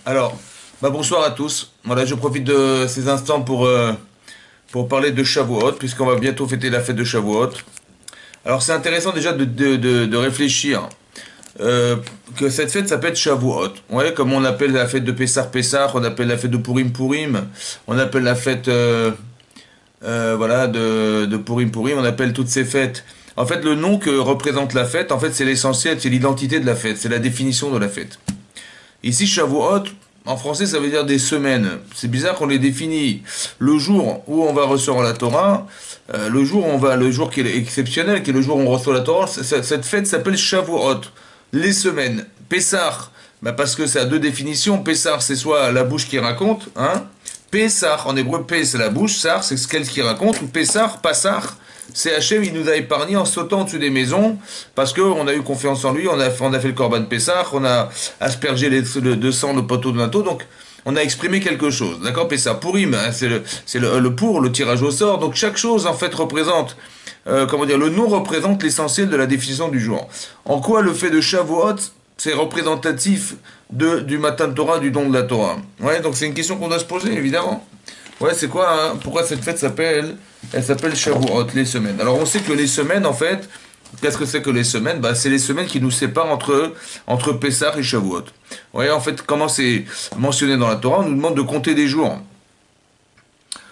Alors, bonsoir à tous. Voilà, je profite de ces instants pour parler de Shavuot, puisqu'on va bientôt fêter la fête de Shavuot. Alors, c'est intéressant déjà de réfléchir que cette fête s'appelle Shavuot. Ouais, comme on appelle la fête de Pessah Pessah, on appelle la fête de Purim Purim, on appelle la fête voilà, de Purim Purim, on appelle toutes ces fêtes. En fait, le nom que représente la fête, en fait, c'est l'essentiel, c'est l'identité de la fête, c'est la définition de la fête. Ici, Shavuot, en français, ça veut dire des semaines. C'est bizarre qu'on les définit. Le jour où on va recevoir la Torah, le jour qui est exceptionnel, qui est le jour où on reçoit la Torah, cette fête s'appelle Shavuot. Les semaines. Pessah, parce que ça a deux définitions. Pessah, c'est soit la bouche qui raconte, hein. Pessah, en hébreu, P, c'est la bouche, Sar, c'est ce qu'elle qui raconte, ou Pessah, Passar, c'est Hachem, il nous a épargné en sautant au-dessus des maisons, parce qu'on a eu confiance en lui, on a fait le Corban Pessah, on a aspergé de sang le poteau de linteau, donc on a exprimé quelque chose, d'accord. Pessah, Purim, hein, c'est le tirage au sort, donc chaque chose en fait représente, le nom représente l'essentiel de la définition du jour. En quoi le fait de Shavuot, c'est représentatif du Matan Torah, du don de la Torah. Ouais, donc c'est une question qu'on doit se poser, évidemment. Ouais, c'est quoi, hein, pourquoi cette fête elle s'appelle Shavuot, les semaines. Alors on sait que les semaines, en fait, qu'est-ce que c'est que les semaines? C'est les semaines qui nous séparent entre Pessah et Shavuot. Ouais, en fait, comment c'est mentionné dans la Torah, on nous demande de compter des jours.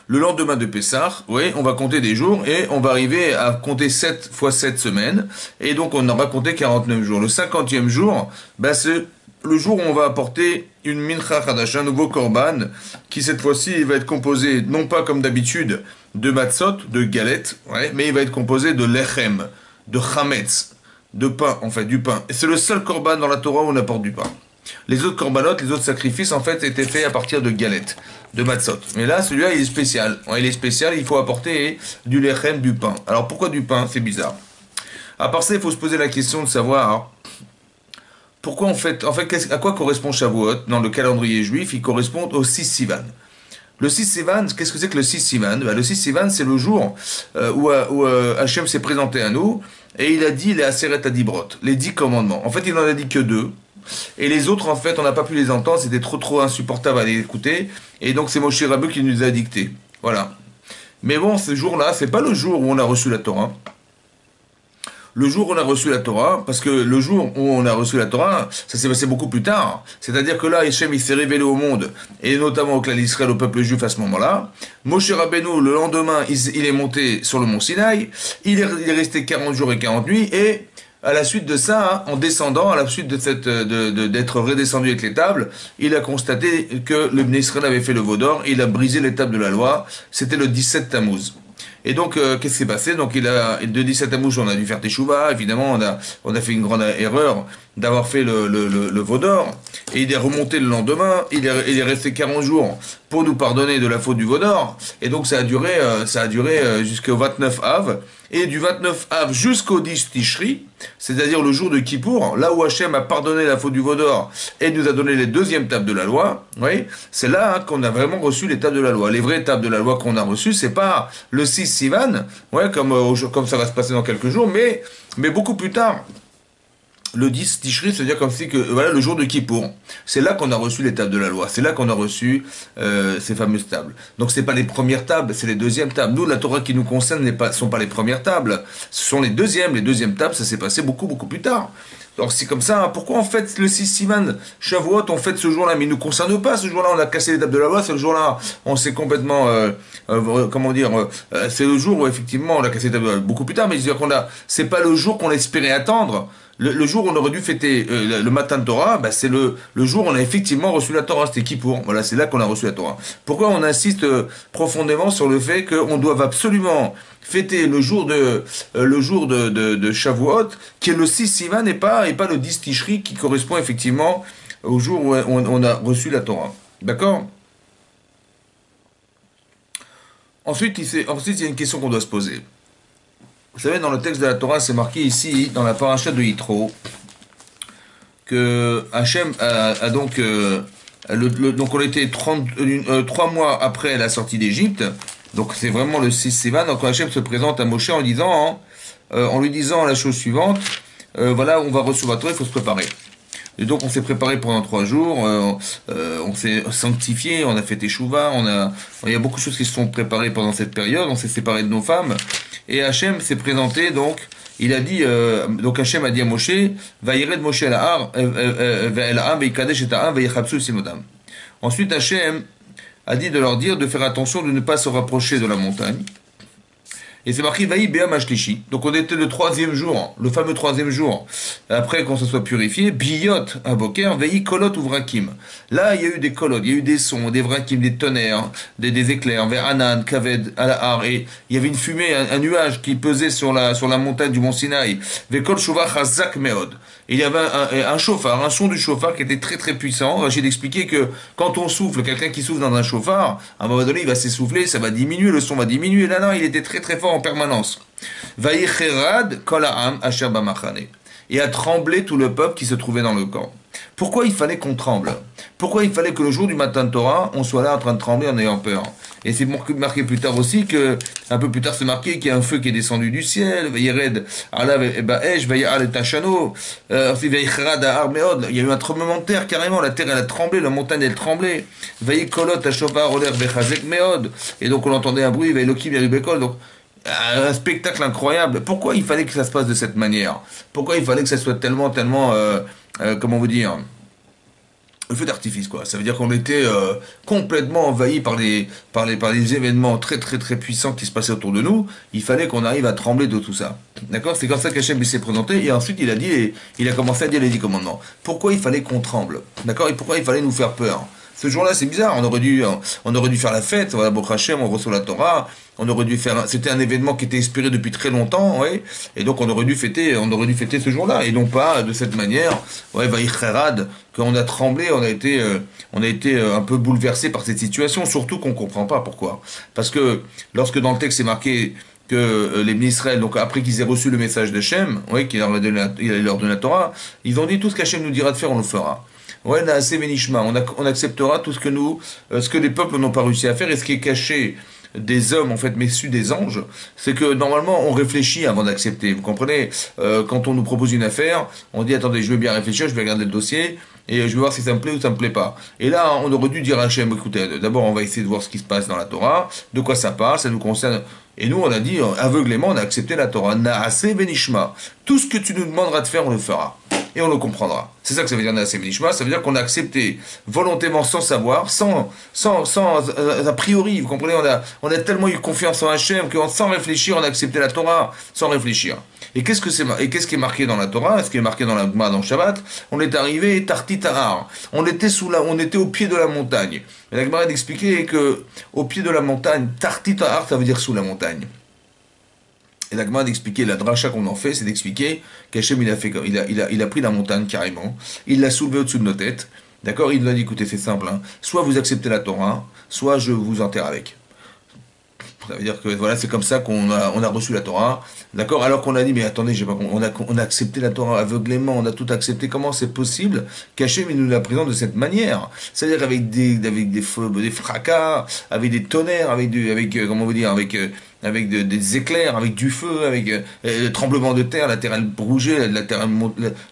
Le lendemain de Pessah, oui, on va compter des jours et on va arriver à compter 7 fois 7 semaines. Et donc on aura compté 49 jours. Le 50e jour, c'est le jour où on va apporter une mincha chadash, un nouveau korban, qui cette fois-ci va être composé, non pas comme d'habitude, de matzot, de galettes, ouais, mais il va être composé de lechem, de chametz, de pain, en fait, du pain. Et c'est le seul korban dans la Torah où on apporte du pain. Les autres corbanotes, les autres sacrifices, en fait, étaient faits à partir de galettes, de matzot. Mais là, celui-là, il est spécial. Ouais, il est spécial, il faut apporter du lechem, du pain. Alors, pourquoi du pain? C'est bizarre. À part ça, il faut se poser la question de savoir pourquoi à quoi correspond Shavuot dans le calendrier juif? Il correspond au 6 Sivan. Le 6 Sivan, qu'est-ce que c'est que le 6 Sivan? Le 6 Sivan, c'est le jour où Hachem s'est présenté à nous et il a dit les Aseret Adibrot, les 10 commandements. En fait, il n'en a dit que 2. Et les autres, en fait, on n'a pas pu les entendre, c'était trop insupportable à les écouter. Et donc, c'est Moshe Rabbeinu qui nous a dicté. Voilà. Mais bon, ce jour-là, c'est pas le jour où on a reçu la Torah. Le jour où on a reçu la Torah, parce que le jour où on a reçu la Torah, ça s'est passé beaucoup plus tard. C'est-à-dire que là, Hachem, il s'est révélé au monde, et notamment au clan d'Israël, au peuple juif à ce moment-là. Moshe Rabbeinu, le lendemain, il est monté sur le mont Sinaï, il est resté 40 jours et 40 nuits, et à la suite de ça, en descendant, à la suite d'être redescendu avec les tables, il a constaté que le Bnei Israël avait fait le veau d'or, et il a brisé les tables de la loi. C'était le 17 Tammuz. Et donc, qu'est-ce qui s'est passé? Donc, de 17 Tammuz, on a dû faire Teshuvah. Évidemment, on a fait une grande erreur d'avoir fait le veau d'or. Et il est remonté le lendemain. Il est resté 40 jours pour nous pardonner de la faute du veau d'or. Et donc, ça a duré jusqu'au 29 Av. Et du 29 Av jusqu'au 10 Tishri, c'est-à-dire le jour de Kippour, là où Hachem a pardonné la faute du veau d'or et nous a donné les deuxièmes tables de la loi, oui, c'est là qu'on a vraiment reçu les tables de la loi. Les vraies tables de la loi qu'on a reçues, c'est pas le 6 Sivan, ouais, comme ça va se passer dans quelques jours, mais beaucoup plus tard. Le 10 Tishri, c'est-à-dire comme si le jour de Kippour. C'est là qu'on a reçu les tables de la loi. C'est là qu'on a reçu ces fameuses tables. Donc c'est pas les premières tables, c'est les deuxièmes tables. Nous, la Torah qui nous concerne sont pas les premières tables. Ce sont les deuxièmes. Les deuxièmes tables, ça s'est passé beaucoup plus tard. Alors c'est comme ça. Pourquoi on fête le 6 Sivan, Shavuot, on fête ce jour-là, mais il ne nous concerne pas. Ce jour-là, on a cassé les tables de la loi. C'est le jour-là, on s'est complètement, c'est le jour où effectivement on a cassé les tables de la loi. Beaucoup plus tard, mais je veux dire c'est pas le jour qu'on espérait attendre. Le jour où on aurait dû fêter le matin de Torah, c'est le jour où on a effectivement reçu la Torah, c'était Kippour. Voilà, c'est là qu'on a reçu la Torah. Pourquoi on insiste profondément sur le fait qu'on doit absolument fêter le jour de Shavuot, qui est le 6 Sivan et pas le 10 Tishri, qui correspond effectivement au jour où on a reçu la Torah. D'accord? Ensuite, il y a une question qu'on doit se poser. Vous savez, dans le texte de la Torah, c'est marqué ici, dans la paracha de Yitro, que Hachem a donc... donc on était 3 mois après la sortie d'Égypte, donc c'est vraiment le 6 Sivan, donc Hachem se présente à Moshe en lui disant la chose suivante, voilà, on va recevoir la Torah, il faut se préparer. Et donc on s'est préparé pendant 3 jours, on on s'est sanctifié, on a fait Teshuvah, il y a beaucoup de choses qui se sont préparées pendant cette période, on s'est séparé de nos femmes, et Hachem s'est présenté, donc, il a dit, donc Hachem a dit à Moshe, Vayired Moshe el Har, ve'el Ha'am, ve'yikadesh et Ha'am, ve'yichabsu simodam. Ensuite, Hachem a dit de leur dire de faire attention de ne pas se rapprocher de la montagne. Et c'est marqué Vaï Béam Ashlishi. Donc on était le troisième jour, le fameux troisième jour, après qu'on se soit purifié, Biyot Aboker, Vaï Kolot ou Vrakim. Là, il y a eu des kolot, il y a eu des sons, des vrakim, des tonnerres, des éclairs, vers Anan, Kaved, Alahar, et il y avait une fumée, un nuage qui pesait sur la montagne du mont Sinaï. Vekol Shuvach Hazak Meod. Il y avait un chauffard, un son du chauffard qui était très très puissant. Rachid expliqué que quand on souffle, quelqu'un qui souffle dans un chauffard, à un moment donné, il va s'essouffler, ça va diminuer, le son va diminuer. Là, non, il était très très fort en permanence. Vaïcherad kolaam asher bamachane. Et a tremblé tout le peuple qui se trouvait dans le camp. Pourquoi il fallait qu'on tremble? Pourquoi il fallait que le jour du matin de Torah, on soit là en train de trembler en ayant peur? Et c'est marqué plus tard aussi que, un peu plus tard c'est marqué qu'il y a un feu qui est descendu du ciel, il y a eu un tremblement de terre carrément, la terre elle a tremblé, la montagne elle tremblait, et donc on entendait un bruit, donc un spectacle incroyable. Pourquoi il fallait que ça se passe de cette manière? Pourquoi il fallait que ça soit tellement, comment vous dire, le feu d'artifice, quoi. Ça veut dire qu'on était complètement envahi par les événements très très très puissants qui se passaient autour de nous. Il fallait qu'on arrive à trembler de tout ça. D'accord? C'est comme ça qu'Hachem s'est présenté, et ensuite il a commencé à dire les 10 commandements. Pourquoi il fallait qu'on tremble? D'accord? Et pourquoi il fallait nous faire peur? Ce jour-là, c'est bizarre. On aurait dû faire la fête. Voilà, Baruch Hashem, on reçoit la Torah. On aurait dû faire. C'était un événement qui était espéré depuis très longtemps, ouais. Et donc on aurait dû fêter ce jour-là, et non pas de cette manière. Ouais, Vaïcherad, qu'on a tremblé, on a été un peu bouleversé par cette situation. Surtout qu'on comprend pas pourquoi. Parce que lorsque dans le texte c'est marqué que les Israël, donc après qu'ils aient reçu le message d'Hachem, ouais, qu'il allait leur donner la Torah, ils ont dit tout ce qu'Hachem nous dira de faire, on le fera. Ouais, on acceptera tout ce que les peuples n'ont pas réussi à faire, et ce qui est caché des hommes, en fait, mais su des anges, c'est que normalement on réfléchit avant d'accepter. Vous comprenez? Quand on nous propose une affaire, on dit attendez, je vais bien réfléchir, je vais regarder le dossier, et je vais voir si ça me plaît ou ça me plaît pas. Et là, on aurait dû dire à Hachem, écoutez, d'abord on va essayer de voir ce qui se passe dans la Torah, de quoi ça parle, ça nous concerne. Et nous, on a dit, aveuglément, on a accepté la Torah. Naase benishma. Tout ce que tu nous demanderas de faire, on le fera. Et on le comprendra. C'est ça que ça veut dire Naase benishma. Ça veut dire qu'on a accepté volontairement, sans savoir, sans a priori. Vous comprenez, on a tellement eu confiance en Hachem que sans réfléchir, on a accepté la Torah sans réfléchir. Et qu'est-ce qui est marqué dans la Torah? Ce qui est marqué dans la Gemara, dans le Shabbat? On est arrivé Tartit Tahar. On était au pied de la montagne. Et la Gemara expliquait que au pied de la montagne, Tartit Tahar, ça veut dire sous la montagne. Et la Gemara d'expliquer, la dracha qu'on en fait, c'est d'expliquer qu'Hachem il a pris la montagne carrément, il l'a soulevée au-dessus de nos têtes. D'accord? Il nous a dit, écoutez, c'est simple, hein, soit vous acceptez la Torah, soit je vous enterre avec. Ça veut dire que voilà, c'est comme ça qu'on a reçu la Torah, d'accord? Alors qu'on a dit, mais attendez, on a accepté la Torah aveuglément, on a tout accepté. Comment c'est possible qu'Hachem nous la présente de cette manière? C'est-à-dire avec des feux, des fracas, avec des tonnerres, comment vous dire, avec des éclairs, avec du feu, avec le tremblement de terre, la terre elle bougeait,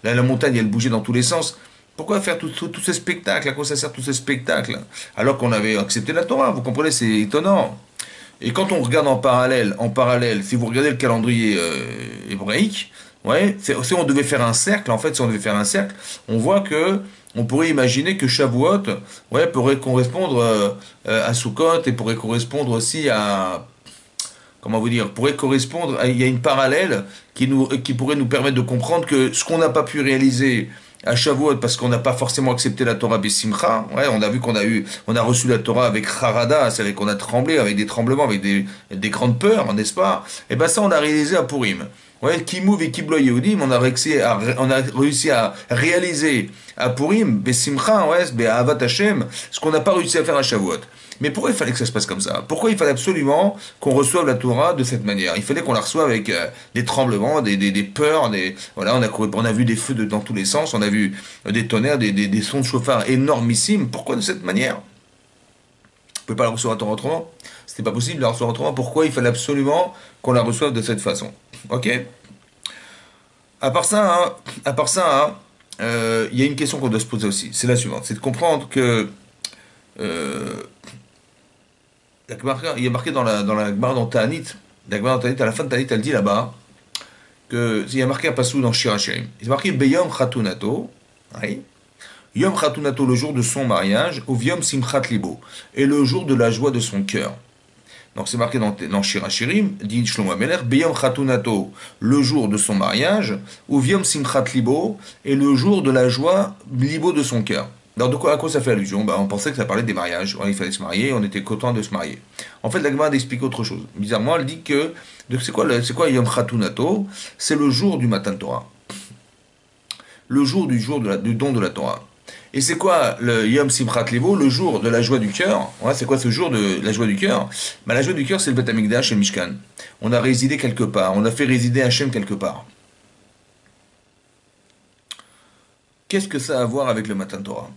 la montagne elle bougeait dans tous les sens. Pourquoi faire tous ces spectacles? À quoi ça sert tous ces spectacles? Alors qu'on avait accepté la Torah, vous comprenez, c'est étonnant. Et quand on regarde en parallèle, si vous regardez le calendrier hébraïque, ouais, si on devait faire un cercle, on voit que on pourrait imaginer que Shavuot, ouais, pourrait correspondre à Sukkot, et pourrait correspondre aussi à, comment vous dire, il y a une parallèle qui pourrait nous permettre de comprendre que ce qu'on n'a pas pu réaliser à Shavuot, parce qu'on n'a pas forcément accepté la Torah Bessimcha, ouais, on a vu on a reçu la Torah avec Harada, c'est-à-dire qu'on a tremblé, avec des tremblements, avec des grandes peurs, n'est-ce pas? Et ben ça, on a réalisé à Purim. Ouais, Kimouv et Kiblo Yehudim, on a réussi à réaliser à Purim, Bessimcha, ouais, Be'avat Hashem, ce qu'on n'a pas réussi à faire à Shavuot. Mais pourquoi il fallait que ça se passe comme ça? Pourquoi il fallait absolument qu'on reçoive la Torah de cette manière? Il fallait qu'on la reçoive avec des tremblements, des peurs, voilà, on a vu des feux dans tous les sens, on a vu des tonnerres, des sons de chauffard énormissimes. Pourquoi de cette manière? On ne pouvait pas la recevoir autrement? C'était pas possible de la recevoir autrement. Pourquoi il fallait absolument qu'on la reçoive de cette façon? Ok? À part ça, il y a une question qu'on doit se poser aussi. C'est la suivante. C'est de comprendre que Euh, il y a marqué dans la Gemara dans Ta'anit, la Gemara dans Ta'anit, à la fin de Ta'anit, elle dit là-bas, il y a marqué un passou dans Shir Hashirim. Il y a marqué Beyom Chatunato, oui. Yom Chatunato, le jour de son mariage, ou Yom Simchat Libo, et le jour de la joie de son cœur. Donc c'est marqué dans Shir Hashirim, dit Shlomo Ameler, Beyom Chatunato, le jour de son mariage, ou Yom Simchat Libo, et le jour de la joie Libo de son cœur. Alors de quoi, à quoi ça fait allusion? On pensait que ça parlait des mariages. Il fallait se marier, on était content de se marier. En fait, la Gemara explique autre chose. Bizarrement, elle dit que c'est quoi Yom Chatunato? C'est le jour du Matan Torah. Le jour du don de la Torah. Et c'est quoi le Yom Simchat Levo, le jour de la joie du cœur? C'est quoi ce jour de la joie du cœur? La joie du cœur, c'est le Beth Amikdash et le Mishkan. On a résidé quelque part, on a fait résider Hachem quelque part. Qu'est-ce que ça a à voir avec le Matan Torah?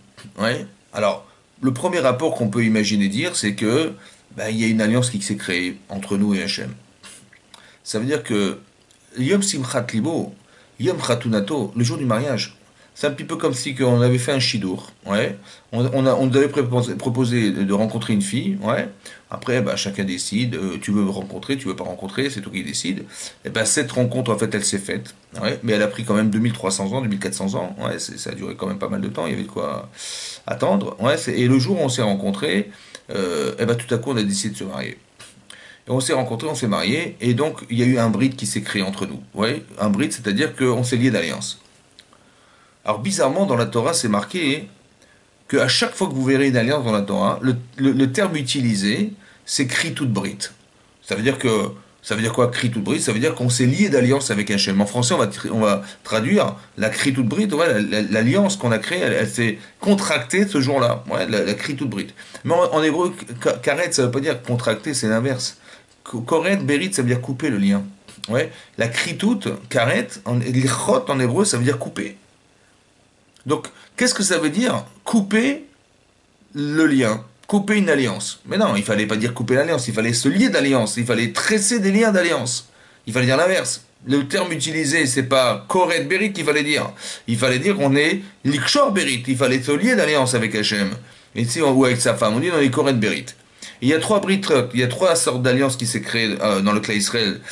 Alors, le premier rapport qu'on peut imaginer dire, c'est que il y a une alliance qui s'est créée entre nous et Hachem. Ça veut dire que Yom Simchat Libo, Yom Chatunato, le jour du mariage, c'est un petit peu comme si on avait fait un shidour. On nous avait proposé de rencontrer une fille. Après, chacun décide. Tu veux me rencontrer, tu veux pas rencontrer, c'est toi qui décides. Et cette rencontre, en fait, elle s'est faite. Mais elle a pris quand même 2300 ans, 2400 ans. Ça a duré quand même pas mal de temps. Il y avait de quoi attendre. Et le jour où on s'est rencontrés, tout à coup, on a décidé de se marier. Et on s'est rencontrés, on s'est mariés, et donc il y a eu un brit qui s'est créé entre nous. Un brit, c'est-à-dire qu'on s'est lié d'alliance. Alors bizarrement, dans la Torah, c'est marqué qu'à chaque fois que vous verrez une alliance dans la Torah, le terme utilisé, c'est Kritut Brit. Ça veut dire quoi, Kritut Brit? Ça veut dire qu'on s'est lié d'alliance avec Hachem. En français, on va traduire la Kritut Brit, l'alliance qu'on a créée, elle s'est contractée ce jour-là. La Kritut Brit. Mais en hébreu, karet, ça ne veut pas dire contracter, c'est l'inverse. Koret, berit, ça veut dire couper le lien. La Kritut, karet, lichot en hébreu, ça veut dire couper. Donc, qu'est-ce que ça veut dire? Couper le lien, couper une alliance. Mais non, il fallait pas dire couper l'alliance, il fallait se lier d'alliance, il fallait tresser des liens d'alliance. Il fallait dire l'inverse. Le terme utilisé, c'est pas Koret Berit qu'il fallait dire. Il fallait dire qu'on est Likshor Berit, il fallait se lier d'alliance avec Hachem. Ou avec sa femme, on dit dans les Koret Berit. Il y a trois sortes d'alliances qui s'est créées dans le clan Israël.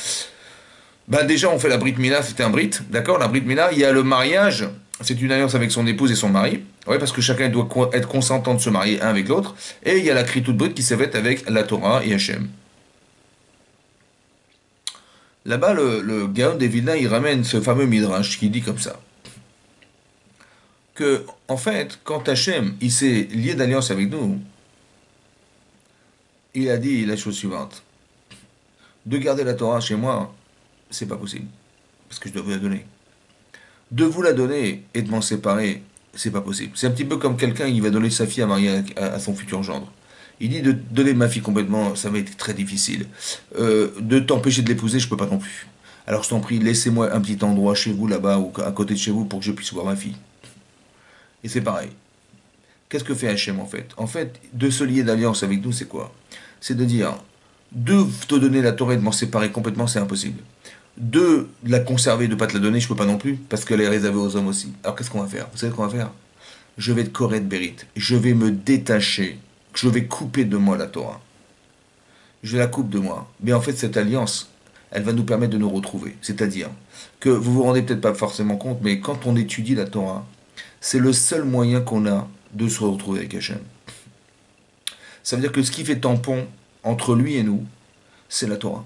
Déjà, on fait la Brit Mila, c'était un Brit, d'accord? La Brit Mila, il y a le mariage. C'est une alliance avec son épouse et son mari. Parce que chacun doit être consentant de se marier un avec l'autre. Et il y a la Kritut Brit qui s'est faite avec la Torah et Hachem. Là-bas, le Gaon de Vilna, il ramène ce fameux Midrash qui dit comme ça. Que, en fait, quand Hachem, il s'est lié d'alliance avec nous, il a dit la chose suivante. De garder la Torah chez moi, c'est pas possible. Parce que je dois vous la donner. De vous la donner et de m'en séparer, c'est pas possible. C'est un petit peu comme quelqu'un qui va donner sa fille à marier à son futur gendre. Il dit de donner ma fille complètement, ça va être très difficile. De t'empêcher de l'épouser, je peux pas non plus. Alors je t'en prie, laissez-moi un petit endroit chez vous là-bas ou à côté de chez vous pour que je puisse voir ma fille. Et c'est pareil. Qu'est-ce que fait Hachem en fait? En fait, de se lier d'alliance avec nous, c'est quoi? C'est de dire, de te donner la Torah et de m'en séparer complètement, c'est impossible. De la conserver, de ne pas te la donner, je ne peux pas non plus, parce qu'elle est réservée aux hommes aussi. Alors qu'est-ce qu'on va faire? Vous savez ce qu'on va faire? Je vais être Koret Berit, je vais me détacher, je vais couper de moi la Torah. Je la coupe de moi. Mais en fait, cette alliance, elle va nous permettre de nous retrouver. C'est-à-dire que vous vous rendez peut-être pas forcément compte, mais quand on étudie la Torah, c'est le seul moyen qu'on a de se retrouver avec Hachem. Ça veut dire que ce qui fait tampon entre lui et nous, c'est la Torah.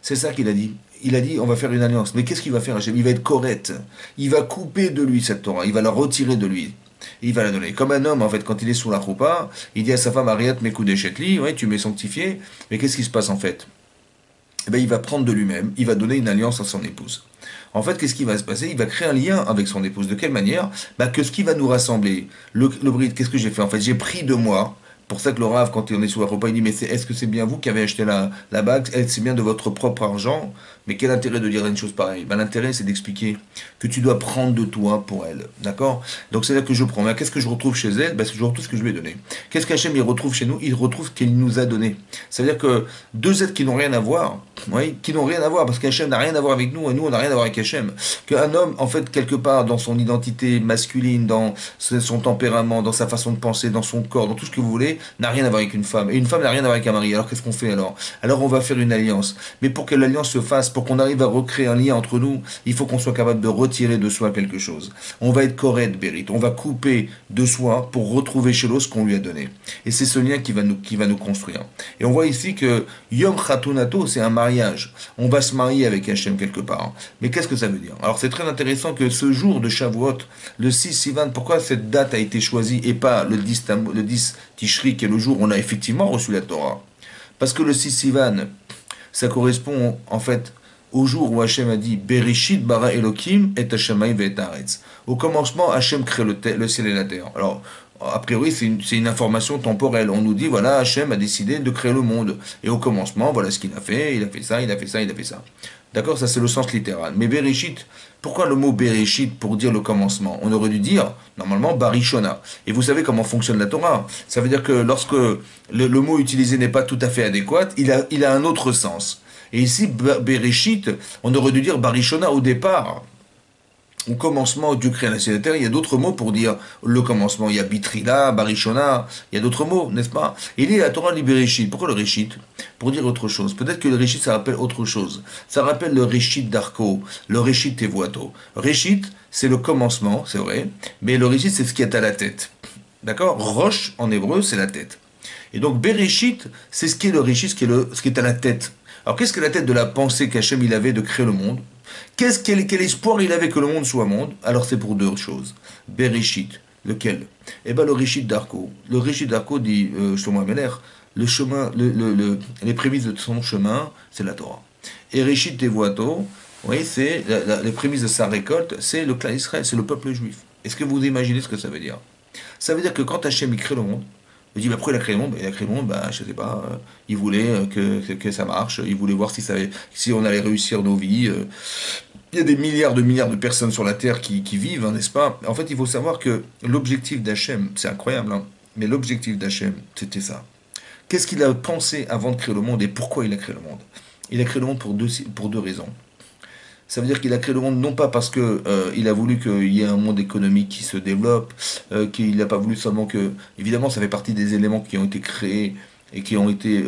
C'est ça qu'il a dit. Il a dit, on va faire une alliance. Mais qu'est-ce qu'il va faire, Hachem? Il va être correct. Il va couper de lui cette Torah. Il va la retirer de lui. Et il va la donner. Comme un homme, en fait, quand il est sous la choupa, il dit à sa femme, Ariat Mekoudé Chetli, tu m'es sanctifié. Mais qu'est-ce qui se passe, en fait? Il va prendre de lui-même. Il va donner une alliance à son épouse. En fait, qu'est-ce qui va se passer? Il va créer un lien avec son épouse. De quelle manière? Que ce qui va nous rassembler. Le bride, qu'est-ce que j'ai fait? En fait, j'ai pris de moi. Pour ça que le Rav, quand on est sous la repas, il dit, mais est-ce que c'est bien vous qui avez acheté la bague? C'est bien de votre propre argent? Mais quel intérêt de dire une chose pareille? L'intérêt, c'est d'expliquer que tu dois prendre de toi pour elle. D'accord? Donc c'est là que je prends. Mais qu'est-ce que je retrouve chez elle? Je retrouve ce que je lui ai donné. Qu'est-ce qu'Hachem il retrouve chez nous? Il retrouve ce qu'il nous a donné. Ça veut dire que deux êtres qui n'ont rien à voir, oui, qui n'ont rien à voir, parce qu'Hachem n'a rien à voir avec nous, et nous, on n'a rien à voir avec Hachem. Qu'un homme, en fait, quelque part, dans son identité masculine, dans son tempérament, dans sa façon de penser, dans son corps, dans tout ce que vous voulez, n'a rien à voir avec une femme. Et une femme n'a rien à voir avec un mari. Alors qu'est-ce qu'on fait alors? Alors on va faire une alliance. Mais pour que l'alliance se fasse, pour qu'on arrive à recréer un lien entre nous, il faut qu'on soit capable de retirer de soi quelque chose. On va être correct, Bérit. On va couper de soi pour retrouver chez l'autre ce qu'on lui a donné. Et c'est ce lien qui va nous construire. Et on voit ici que Yom Khatunato, c'est un mariage. On va se marier avec Hachem quelque part. Mais qu'est-ce que ça veut dire? Alors c'est très intéressant que ce jour de Shavuot, le 6 Sivan, pourquoi cette date a été choisie et pas le 10, le 10 Tishri, qui est le jour où on a effectivement reçu la Torah? Parce que le 6 Sivan, ça correspond en fait au jour où Hachem a dit Bereshit bara Elohim et Hashemayim et Haaretz. Au commencement, Hachem crée le ciel et la terre. Alors, a priori, c'est une information temporelle. On nous dit, voilà, Hachem a décidé de créer le monde. Et au commencement, voilà ce qu'il a fait. Il a fait ça, il a fait ça, il a fait ça. D'accord? Ça, c'est le sens littéral. Mais Bereshit, pourquoi le mot Bereshit pour dire le commencement? On aurait dû dire, normalement, Barishona. Et vous savez comment fonctionne la Torah. Ça veut dire que lorsque le mot utilisé n'est pas tout à fait adéquat, il a un autre sens. Et ici, Bereshit, on aurait dû dire Barishona au départ. Au commencement, Dieu crée la ciel et la terre. Il y a d'autres mots pour dire le commencement. Il y a Bitrila, Barishona, il y a d'autres mots, n'est-ce pas? Il est la Torah du Bereshit. Pourquoi le Réchit? Pour dire autre chose. Peut-être que le Réchit, ça rappelle autre chose. Ça rappelle le Réchit d'Arko, le Réchit Tevuato. Réchit, c'est le commencement, c'est vrai, mais le Réchit, c'est ce qui est à la tête. D'accord? Roche, en hébreu, c'est la tête. Et donc, Bereshit, c'est ce qui est le Réchit, ce qui est à la tête. Alors, qu'est-ce que la tête de la pensée qu'Hachem il avait de créer le monde? Quel espoir il avait que le monde soit monde? Alors c'est pour deux choses. Bereshit, lequel? Eh bien le Réchit d'Arko. Le Réchit d'Arko dit Shlomo Ameler, le chemin, les prémices de son chemin, c'est la Torah. Et Réchit Tevuato, oui, c'est les prémices de sa récolte, c'est le clan Israël, c'est le peuple juif. Est-ce que vous imaginez ce que ça veut dire? Ça veut dire que quand Hachem il crée le monde, il dit, bah, pourquoi il a créé le monde? Il a créé le monde, bah, je sais pas, il voulait que ça marche, il voulait voir si on allait réussir nos vies. Il y a des milliards de personnes sur la Terre qui vivent, hein, n'est-ce pas? En fait, il faut savoir que l'objectif d'Hachem, c'est incroyable, hein, mais l'objectif d'Hachem, c'était ça. Qu'est-ce qu'il a pensé avant de créer le monde et pourquoi il a créé le monde? Il a créé le monde pour deux raisons. Ça veut dire qu'il a créé le monde non pas parce que il a voulu qu'il y ait un monde économique qui se développe, qu'il n'a pas voulu seulement que... Évidemment, ça fait partie des éléments qui ont été créés et qui ont été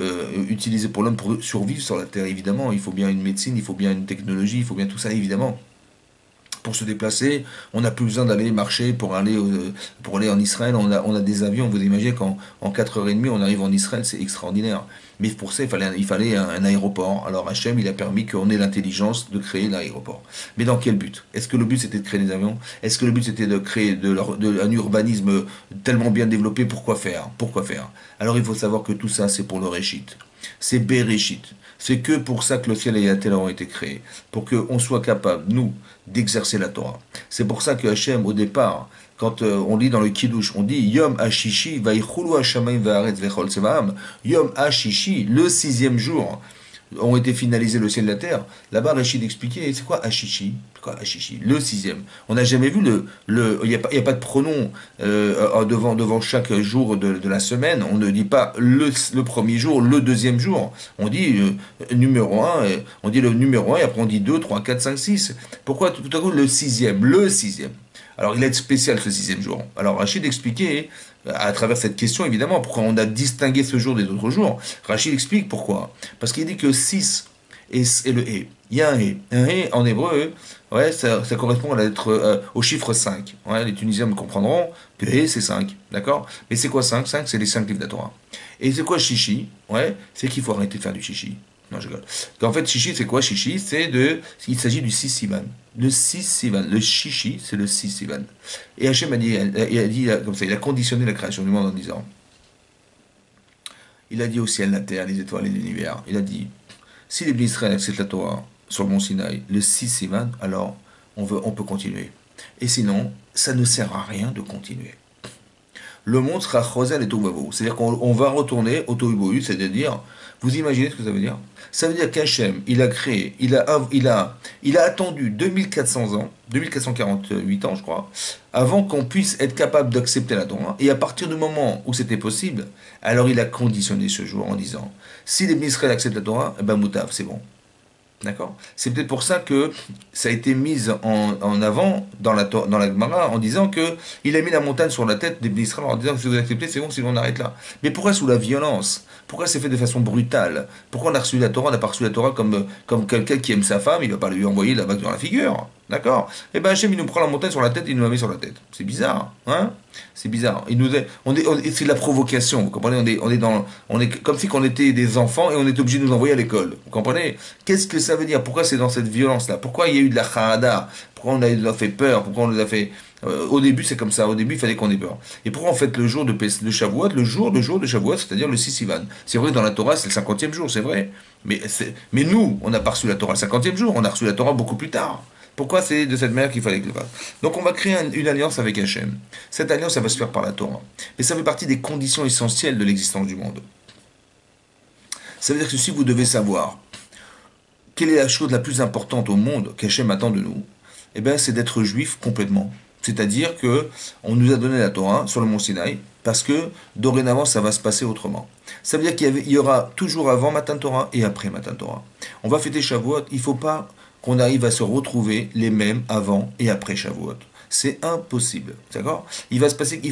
utilisés pour l'homme pour survivre sur la Terre, évidemment. Il faut bien une médecine, il faut bien une technologie, il faut bien tout ça, évidemment. Pour se déplacer, on n'a plus besoin d'aller marcher pour aller en Israël. On a des avions, vous imaginez qu'en 4h30, on arrive en Israël, c'est extraordinaire. Mais pour ça, il fallait un aéroport. Alors Hachem, il a permis qu'on ait l'intelligence de créer l'aéroport. Mais dans quel but? Est-ce que le but c'était de créer des avions? Est-ce que le but c'était de créer un urbanisme tellement bien développé? Pourquoi faire? Pourquoi faire? Alors il faut savoir que tout ça, c'est pour le Réchit. C'est Bereshit. C'est que pour ça que le ciel et la terre ont été créés. Pour qu'on soit capable, nous, d'exercer la Torah. C'est pour ça que Hachem, au départ, quand on lit dans le Kiddush, on dit Yom Hashishi, Vaichulu Hashamayim Vaaretz Vechol Tsevaam. Yom Hashishi, le sixième jour, ont été finalisés le ciel et la terre. Là-bas, Rachid expliquait, c'est quoi Hashishi? Quoi Hashishi? Le sixième. On n'a jamais vu il n'y a pas de pronom devant chaque jour de la semaine. On ne dit pas le premier jour, le deuxième jour. On dit numéro 1, on dit le numéro 1 et après on dit 2, 3, 4, 5, 6. Pourquoi tout à coup le sixième? Le sixième. Alors il est spécial ce sixième jour. Alors Rachid expliquait, à travers cette question évidemment, pourquoi on a distingué ce jour des autres jours. Rachid explique pourquoi. Parce qu'il dit que 6 et le et. Il y a un et. Un et en hébreu, ouais, ça correspond à la lettre, au chiffre 5. Ouais, les Tunisiens me comprendront que et c'est 5. D'accord? Mais c'est quoi 5? 5 c'est les 5 livres de la Torah. Et c'est quoi chichi? Ouais, c'est qu'il faut arrêter de faire du chichi. Non, je rigole. En fait, chichi, c'est quoi chichi? Il s'agit du 6 Sivan. Le 6 Sivan. Le chichi, c'est le 6 Sivan. Et Hachem a dit comme ça, il a conditionné la création du monde en disant, il a dit au ciel, la terre, les étoiles et l'univers, il a dit, si les Israël acceptent la Torah sur le mont Sinaï, le 6 Sivan, alors on peut continuer. Et sinon, ça ne sert à rien de continuer. Le monde sera chosel et tovavo. C'est-à-dire qu'on va retourner au tohu, c'est-à-dire, vous imaginez ce que ça veut dire? Ça veut dire qu'Hachem, il a créé, il a attendu 2400 ans, 2448 ans, je crois, avant qu'on puisse être capable d'accepter la Torah. Et à partir du moment où c'était possible, alors il a conditionné ce jour en disant, si les Israël acceptent la Torah, eh ben moutav, c'est bon. D'accord? C'est peut-être pour ça que ça a été mis en avant dans la Gemara en disant que il a mis la montagne sur la tête des Bnei Israël en disant que si vous acceptez, c'est bon, si on arrête là. Mais pourquoi sous la violence? Pourquoi c'est fait de façon brutale? Pourquoi on a reçu la Torah, on n'a pas reçu la Torah comme quelqu'un qui aime sa femme, il va pas lui envoyer la bague dans la figure. D'accord? Eh ben Hachem, il nous prend la montagne sur la tête, il nous la met sur la tête. C'est bizarre, hein? C'est bizarre. C'est de la provocation, vous comprenez? On est comme si on était des enfants et on est obligé de nous envoyer à l'école. Vous comprenez? Qu'est-ce que ça veut dire? Pourquoi c'est dans cette violence-là? Pourquoi il y a eu de la charada? Pourquoi on a fait peur? Pourquoi on nous a fait... au début, c'est comme ça. Au début, il fallait qu'on ait peur. Et pourquoi on fête le jour de Shavuot? Le jour de Shavuot, c'est-à-dire le 6 Sivan. C'est vrai, dans la Torah, c'est le 50e jour, c'est vrai. Mais nous, on n'a pas reçu la Torah le 50e jour. On a reçu la Torah beaucoup plus tard. Pourquoi c'est de cette manière qu'il fallait que je fasse? Donc on va créer une alliance avec Hachem. Cette alliance, ça va se faire par la Torah. Mais ça fait partie des conditions essentielles de l'existence du monde. Ça veut dire que si vous devez savoir quelle est la chose la plus importante au monde qu'Hachem attend de nous, eh bien, c'est d'être juif complètement. C'est-à-dire que on nous a donné la Torah sur le mont Sinaï, parce que dorénavant, ça va se passer autrement. Ça veut dire qu'il y aura toujours avant Matan Torah et après Matan Torah. On va fêter Shavuot, il ne faut pas qu'on arrive à se retrouver les mêmes avant et après Shavuot. C'est impossible, d'accord? Il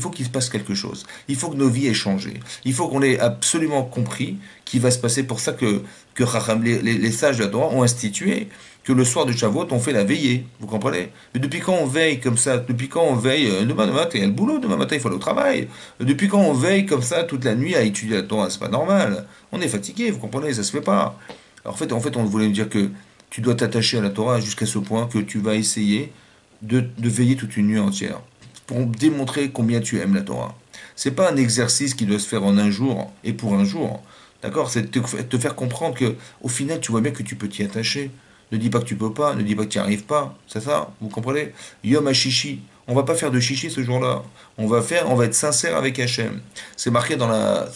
faut qu'il se passe quelque chose. Il faut que nos vies aient changé. Il faut qu'on ait absolument compris qu'il va se passer pour ça que les sages de la Torah ont institué que le soir de Shavuot, on fait la veillée. Vous comprenez? Mais depuis quand on veille comme ça? Depuis quand on veille? Demain matin, il y a le boulot. Demain matin, il faut aller au travail. Depuis quand on veille comme ça toute la nuit à étudier la Torah? C'est pas normal. On est fatigué, vous comprenez? Ça se fait pas. Alors, en fait, on voulait me dire que tu dois t'attacher à la Torah jusqu'à ce point que tu vas essayer de veiller toute une nuit entière pour démontrer combien tu aimes la Torah. C'est pas un exercice qui doit se faire en un jour et pour un jour. D'accord? C'est te faire comprendre que au final, tu vois bien que tu peux t'y attacher. Ne dis pas que tu peux pas, ne dis pas que tu n'y arrives pas. C'est ça? Vous comprenez? Yom HaShishi. On va pas faire de chichi ce jour-là. On va être sincère avec Hachem. C'est marqué dans la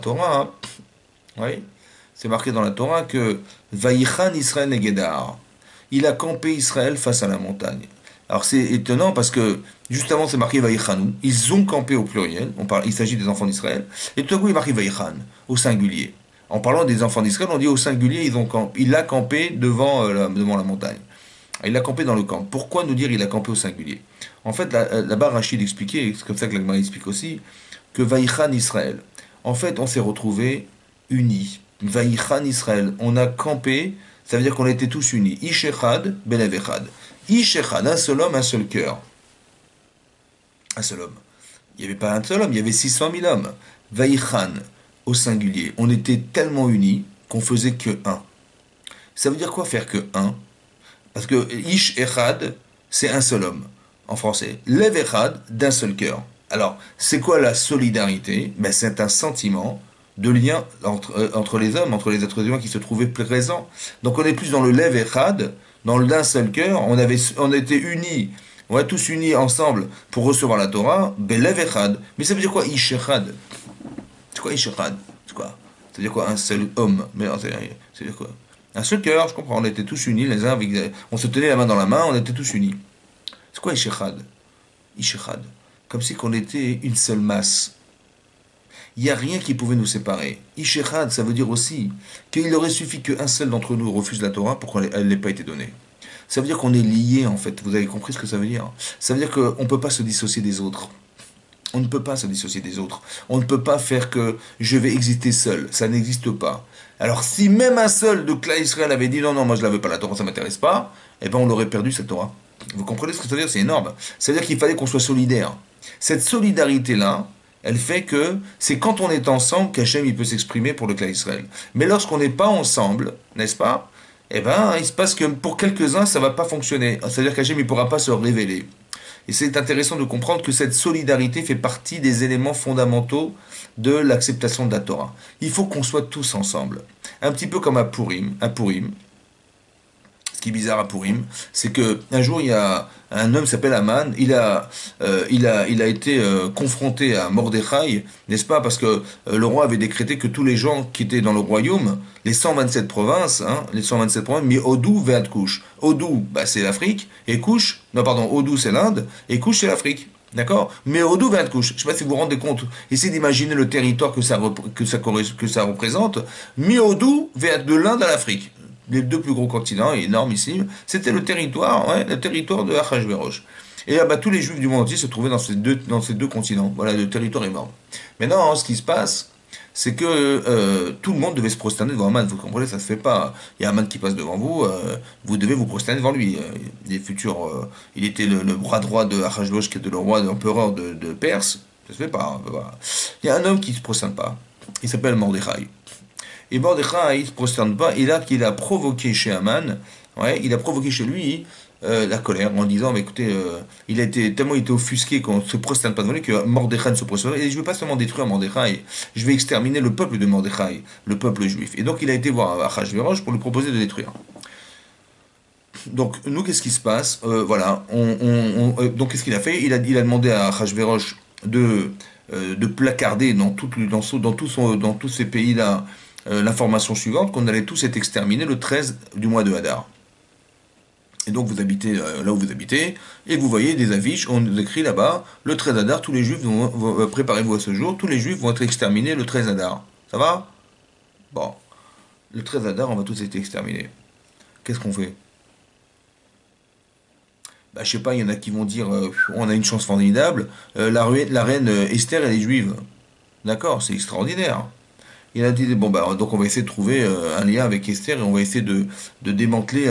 Torah. Hein. Oui. C'est marqué dans la Torah que Vaïchan Israël Negedar. Il a campé Israël face à la montagne. Alors c'est étonnant parce que juste avant c'est marqué Vaïchanou, ils ont campé au pluriel, il s'agit des enfants d'Israël, et tout à coup il est marqué Vaïchan au singulier. En parlant des enfants d'Israël, on dit au singulier, il a campé devant la montagne. Il a campé dans le camp. Pourquoi nous dire il a campé au singulier? En fait, là-bas Rachid expliquait, c'est comme ça que l'Agma explique aussi, que Vaïchan Israël. En fait, on s'est retrouvés unis. Vaïchan Israël. On a campé. Ça veut dire qu'on était tous unis. Ish echad, belev echad. Ish echad, un seul homme, un seul cœur. Un seul homme. Il n'y avait pas un seul homme, il y avait 600 000 hommes. Vaïchan, au singulier. On était tellement unis qu'on faisait que un. Ça veut dire quoi faire que un? Parce que Ish echad, c'est un seul homme, en français. Lev echad, d'un seul cœur. Alors, c'est quoi la solidarité? Ben, c'est un sentiment de lien entre les hommes, entre les êtres humains qui se trouvaient présents. Donc on est plus dans le lev echad, dans le d'un seul cœur, on était unis, on est tous unis ensemble pour recevoir la Torah, belev echad. Mais ça veut dire quoi ish echad? C'est quoi ish echad? C'est quoi? Ça veut dire quoi un seul homme? Mais c'est dire quoi? Un seul cœur, je comprends, on était tous unis les uns avec... On se tenait la main dans la main, on était tous unis. C'est quoi ish echad? Ish echad. Comme si qu'on était une seule masse. Il n'y a rien qui pouvait nous séparer. Ishechad, ça veut dire aussi qu'il aurait suffi qu'un seul d'entre nous refuse la Torah pour qu'elle n'ait pas été donnée. Ça veut dire qu'on est liés, en fait. Vous avez compris ce que ça veut dire? Ça veut dire qu'on ne peut pas se dissocier des autres. On ne peut pas se dissocier des autres. On ne peut pas faire que je vais exister seul. Ça n'existe pas. Alors si même un seul de Klal Israël avait dit non, moi je ne la veux pas, la Torah, ça ne m'intéresse pas, eh bien on aurait perdu cette Torah. Vous comprenez ce que ça veut dire? C'est énorme. Ça veut dire qu'il fallait qu'on soit solidaire. Cette solidarité-là, elle fait que c'est quand on est ensemble qu'Hachem il peut s'exprimer pour le Klal Israël. Mais lorsqu'on n'est pas ensemble, n'est-ce pas? Eh bien, il se passe que pour quelques-uns, ça ne va pas fonctionner. C'est-à-dire qu'Hachem ne pourra pas se révéler. Et c'est intéressant de comprendre que cette solidarité fait partie des éléments fondamentaux de l'acceptation de la Torah. Il faut qu'on soit tous ensemble. Un petit peu comme à Purim. Ce qui est bizarre à Purim, c'est qu'un jour, il y a un homme qui s'appelle Aman, il a été confronté à Mordechai, n'est-ce pas? Parce que le roi avait décrété que tous les gens qui étaient dans le royaume, les 127 provinces, mais Odou, Veat Kush. Odou, c'est l'Afrique, et Kush, Odou c'est l'Inde, et Kush c'est l'Afrique. D'accord? Mais Odou, Veat Kush. Je ne sais pas si vous vous rendez compte, essayez d'imaginer le territoire que ça représente. Mi Odou, Veat de l'Inde à l'Afrique. les deux plus gros continents, énormissimes, c'était le territoire de Achashverosh. Et là, bah, tous les juifs du monde entier se trouvaient dans ces deux continents. Voilà, le territoire énorme. Maintenant, ce qui se passe, c'est que tout le monde devait se prosterner devant Aman. Vous comprenez, ça se fait pas. Il y a Aman qui passe devant vous, vous devez vous prosterner devant lui. Il était le bras droit de Achashverosh, qui était le roi, l'empereur de Perse. Ça se fait pas. Voilà. Il y a un homme qui ne se prosterne pas. Il s'appelle Mordechai. Et Mordechai, il ne se prosterne pas. Et là, qu'il a provoqué chez Aman, ouais, il a provoqué chez lui la colère en disant, mais écoutez, tellement il était offusqué qu'on ne se prosterne pas devant lui que Mordechai ne se prosterne pas. Et je ne vais pas seulement détruire Mordechai, je vais exterminer le peuple de Mordechai, le peuple juif. Et donc il a été voir Achashverosh pour lui proposer de détruire. Donc nous, qu'est-ce qui se passe? Voilà, donc qu'est-ce qu'il a fait? Il a demandé à Achashverosh de placarder dans tous ces pays-là l'information suivante, qu'on allait tous être exterminés le 13 du mois de Hadar. Et donc vous habitez là où vous habitez, et vous voyez des affiches, on nous écrit là-bas, le 13 Hadar, tous les juifs préparez-vous à ce jour, tous les juifs vont être exterminés le 13 Hadar. Ça va? Bon, le 13 Hadar, on va tous être exterminés. Qu'est-ce qu'on fait? Bah, je sais pas, il y en a qui vont dire, on a une chance formidable, la reine Esther, elle est juive. D'accord, c'est extraordinaire. Il a dit, bon, bah, donc on va essayer de trouver un lien avec Esther et on va essayer de démanteler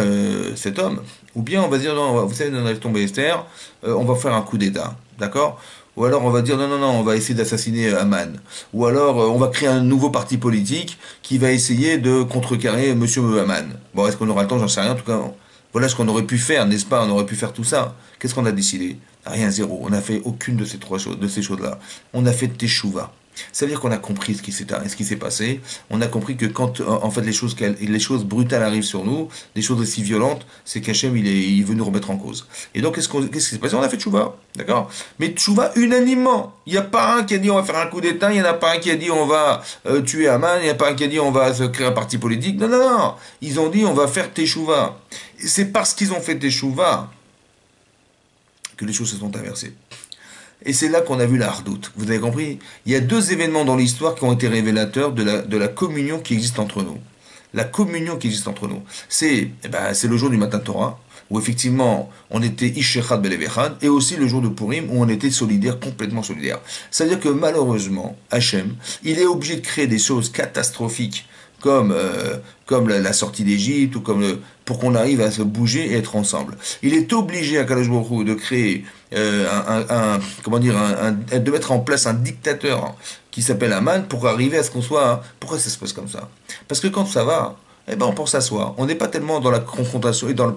cet homme. Ou bien on va dire, non, vous savez, on a tombé Esther, on va faire un coup d'État. D'accord? Ou alors on va dire, non, non, non, on va essayer d'assassiner Aman. Ou alors on va créer un nouveau parti politique qui va essayer de contrecarrer Monsieur Aman. Bon, est-ce qu'on aura le temps? J'en sais rien. En tout cas, voilà ce qu'on aurait pu faire, n'est-ce pas? On aurait pu faire tout ça. Qu'est-ce qu'on a décidé? Rien, zéro. On n'a fait aucune de ces trois choses, de ces choses-là. On a fait teshuva. Ça veut dire qu'on a compris ce qui s'est passé. On a compris que quand en fait les choses brutales arrivent sur nous, des choses aussi violentes, c'est qu'Hachem il veut nous remettre en cause. Et donc qu'est-ce qui s'est passé? On a fait tchouva, d'accord? Mais tchouva unanimement. Il n'y a pas un qui a dit on va faire un coup d'État, il n'y en a pas un qui a dit on va tuer Haman, il n'y a pas un qui a dit on va se créer un parti politique. Non, non, non. Ils ont dit on va faire teshuva. C'est parce qu'ils ont fait teshuva que les choses se sont inversées. Et c'est là qu'on a vu la hardoute. Vous avez compris? Il y a deux événements dans l'histoire qui ont été révélateurs de la communion qui existe entre nous. La communion qui existe entre nous. C'est le jour du matin Torah, où effectivement on était Ishechad Belevechad, et aussi le jour de Purim, où on était solidaires, complètement solidaires. C'est-à-dire que malheureusement, Hachem, il est obligé de créer des choses catastrophiques comme la sortie d'Égypte, ou pour qu'on arrive à se bouger et être ensemble. Il est obligé à Kadosh Baruch Hu de créer de mettre en place un dictateur qui s'appelle Aman pour arriver à ce qu'on soit. Pourquoi ça se passe comme ça? Parce que quand ça va, eh ben on pense à soi. On n'est pas tellement dans la confrontation et dans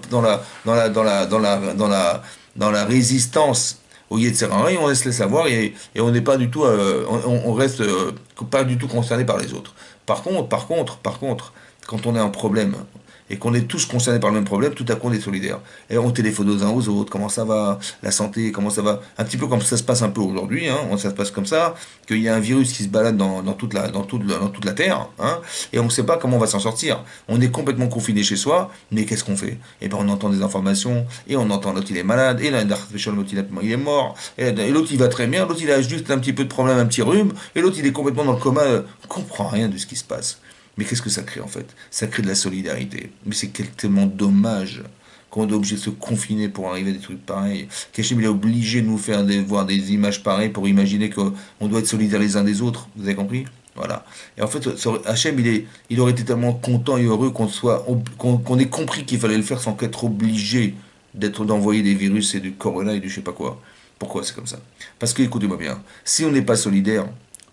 la résistance au Yetzirah, et on laisse les savoir et on n'est pas du tout, on reste pas du tout concerné par les autres. Par contre, quand on a un problème et qu'on est tous concernés par le même problème, tout à coup on est solidaires. Et on téléphone aux uns aux autres, comment ça va, la santé, comment ça va, un petit peu comme ça se passe un peu aujourd'hui, hein, ça se passe comme ça, qu'il y a un virus qui se balade dans toute la Terre, hein, et on ne sait pas comment on va s'en sortir. On est complètement confiné chez soi, mais qu'est-ce qu'on fait? Eh ben on entend des informations, et on entend l'autre il est malade, et l'autre il est mort, et l'autre il va très bien, l'autre il a juste un petit peu de problème, un petit rhume, et l'autre il est complètement dans le coma, on comprend rien de ce qui se passe. Mais qu'est-ce que ça crée en fait? Ça crée de la solidarité. Mais c'est tellement dommage qu'on est obligé de se confiner pour arriver à des trucs pareils. Qu'Hachem il est obligé de nous faire voir des images pareilles pour imaginer qu'on doit être solidaires les uns des autres. Vous avez compris? Voilà. Et en fait, Hachem il aurait été tellement content et heureux qu'on ait compris qu'il fallait le faire sans qu'être obligé d'envoyer des virus et du corona et du je sais pas quoi. Pourquoi c'est comme ça? Parce que écoutez-moi bien, si on n'est pas solidaire,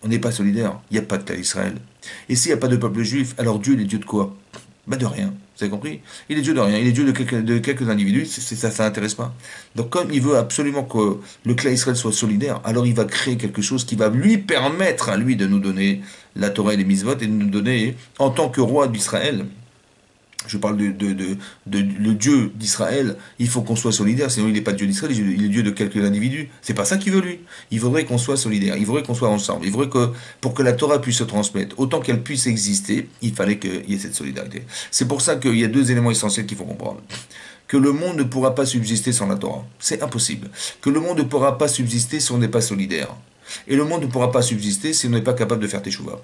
on n'est pas solidaire, il n'y a pas de Israël. Et s'il n'y a pas de peuple juif, alors Dieu, il est Dieu de quoi? Ben de rien, vous avez compris? Il est Dieu de rien, il est Dieu de quelques individus, ça n'intéresse pas. Donc comme il veut absolument que le clan Israël soit solidaire, alors il va créer quelque chose qui va lui permettre à lui de nous donner la Torah et les mitzvot, et de nous donner, en tant que roi d'Israël, je parle le Dieu d'Israël, il faut qu'on soit solidaire, sinon il n'est pas Dieu d'Israël, il est Dieu de quelques individus. C'est pas ça qu'il veut lui. Il voudrait qu'on soit solidaire, il voudrait qu'on soit ensemble, il voudrait que pour que la Torah puisse se transmettre, autant qu'elle puisse exister, il fallait qu'il y ait cette solidarité. C'est pour ça qu'il y a deux éléments essentiels qu'il faut comprendre. Que le monde ne pourra pas subsister sans la Torah. C'est impossible. Que le monde ne pourra pas subsister si on n'est pas solidaire. Et le monde ne pourra pas subsister si on n'est pas capable de faire teshuva.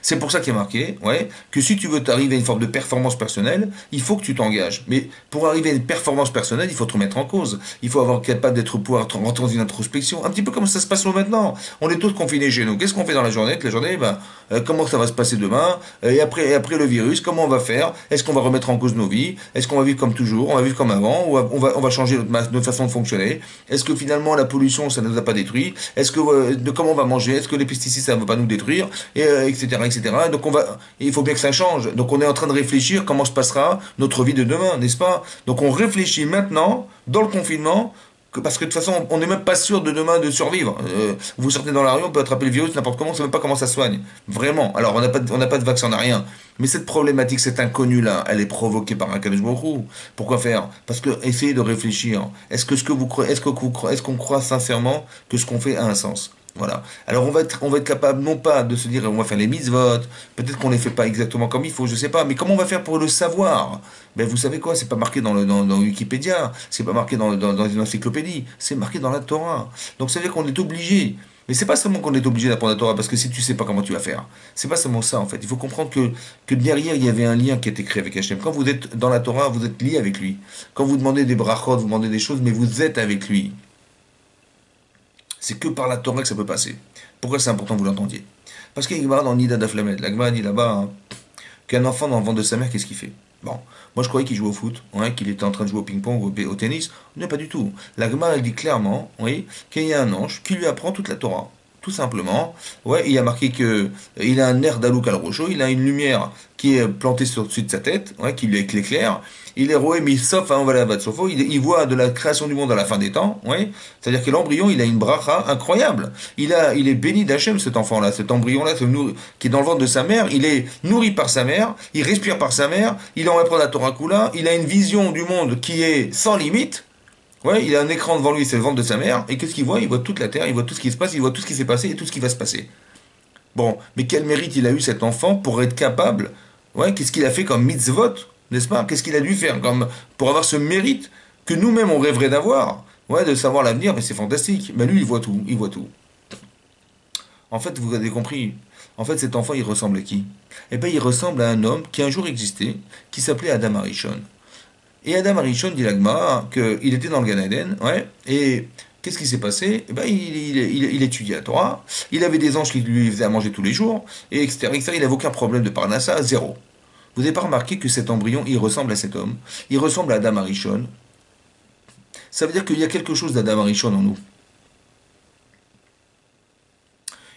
C'est pour ça qu'il y a marqué, ouais, que si tu veux t'arriver à une forme de performance personnelle, il faut que tu t'engages. Mais pour arriver à une performance personnelle, il faut te remettre en cause. Il faut avoir capable d'être pouvoir rentrer dans une introspection. Un petit peu comme ça se passe maintenant. On est tous confinés chez nous. Qu'est-ce qu'on fait dans la journée? La journée, ben, comment ça va se passer demain? Et après le virus, comment on va faire? Est-ce qu'on va remettre en cause nos vies? Est-ce qu'on va vivre comme toujours? On va vivre comme avant? Ou on va changer notre façon de fonctionner? Est-ce que finalement la pollution, ça ne nous a pas détruit? Est-ce que comment on va manger? Est-ce que les pesticides, ça ne va pas nous détruire? Etc., etc. Donc il faut bien que ça change. Donc on est en train de réfléchir comment se passera notre vie de demain, n'est-ce pas? Donc on réfléchit maintenant, dans le confinement, parce que de toute façon, on n'est même pas sûr de demain de survivre. Vous sortez dans la rue, on peut attraper le virus n'importe comment, on ne sait même pas comment ça se soigne. Vraiment. Alors on n'a pas de vaccin, on n'a rien. Mais cette problématique, cette inconnue-là, elle est provoquée par un Kadosh Baruch Hu. Pourquoi faire? Parce que essayez de réfléchir. Est-ce qu'on croit sincèrement que ce qu'on fait a un sens? Voilà. Alors on va être capable non pas de se dire on va faire les mitzvot, peut-être qu'on les fait pas exactement comme il faut, je sais pas, mais comment on va faire pour le savoir? Ben vous savez quoi, c'est pas marqué dans Wikipédia, c'est pas marqué dans une encyclopédie, c'est marqué dans la Torah. Donc ça veut dire qu'on est obligé. Mais c'est pas seulement qu'on est obligé d'apprendre la Torah, parce que si tu sais pas comment tu vas faire, c'est pas seulement ça en fait. Il faut comprendre que derrière il y avait un lien qui a été créé avec Hachem. Quand vous êtes dans la Torah, vous êtes lié avec lui. Quand vous demandez des brachot, vous demandez des choses, mais vous êtes avec lui. C'est que par la Torah que ça peut passer. Pourquoi c'est important que vous l'entendiez? Parce qu'il y a une Gemara dans Nida d'Aflamet. La Gemara dit là-bas qu'un enfant dans le ventre de sa mère, qu'est-ce qu'il fait? Bon, moi je croyais qu'il jouait au foot, ouais, qu'il était en train de jouer au ping-pong ou au tennis. Non, pas du tout. La Gemara elle dit clairement, oui, qu'il y a un ange qui lui apprend toute la Torah. Tout simplement. Ouais, il y a marqué que il a un air d'Alouk al Rocho, il a une lumière qui est plantée sur dessus de sa tête, ouais, qui lui éclaire. Il est roué, mais sauf à Envala Sofo, il voit de la création du monde à la fin des temps, ouais. C'est-à-dire que l'embryon, il a une bracha incroyable. Il est béni d'Hachem, cet enfant-là, cet embryon-là, qui est dans le ventre de sa mère, il est nourri par sa mère, il respire par sa mère, il en apprend la Torah Kula, il a une vision du monde qui est sans limite. Ouais, il a un écran devant lui, c'est le ventre de sa mère, et qu'est-ce qu'il voit? Il voit toute la terre, il voit tout ce qui se passe, il voit tout ce qui s'est passé et tout ce qui va se passer. Bon, mais quel mérite il a eu cet enfant pour être capable? Ouais, qu'est-ce qu'il a fait comme mitzvot, n'est-ce pas? Qu'est-ce qu'il a dû faire comme pour avoir ce mérite que nous-mêmes on rêverait d'avoir? Ouais, de savoir l'avenir, mais c'est fantastique. Mais lui, il voit tout, il voit tout. En fait, vous avez compris. En fait, cet enfant, il ressemble à qui? Eh bien, il ressemble à un homme qui un jour existait, qui s'appelait Adam Arishon. Et Adam Arishon dit l'Agma qu'il était dans le Gan Eden, ouais, et qu'est-ce qui s'est passé? Eh ben, il étudiait la Torah, il avait des anges qui lui faisaient à manger tous les jours, et etc., etc. Il n'avait aucun problème de Parnassa, zéro. Vous n'avez pas remarqué que cet embryon, il ressemble à cet homme, il ressemble à Adam Arishon. Ça veut dire qu'il y a quelque chose d'Adam Arishon en nous.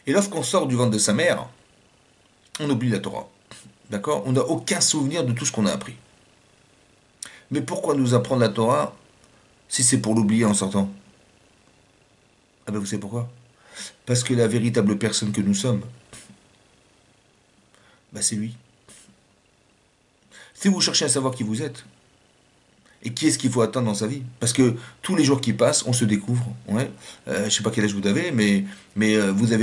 Et lorsqu'on sort du ventre de sa mère, on oublie la Torah. D'accord? On n'a aucun souvenir de tout ce qu'on a appris. Mais pourquoi nous apprendre la Torah si c'est pour l'oublier en sortant? Ah ben vous savez pourquoi? Parce que la véritable personne que nous sommes, ben c'est lui. Si vous cherchez à savoir qui vous êtes, et qui est-ce qu'il faut atteindre dans sa vie? Parce que tous les jours qui passent, on se découvre. Ouais. Je sais pas quel âge vous avez, mais vous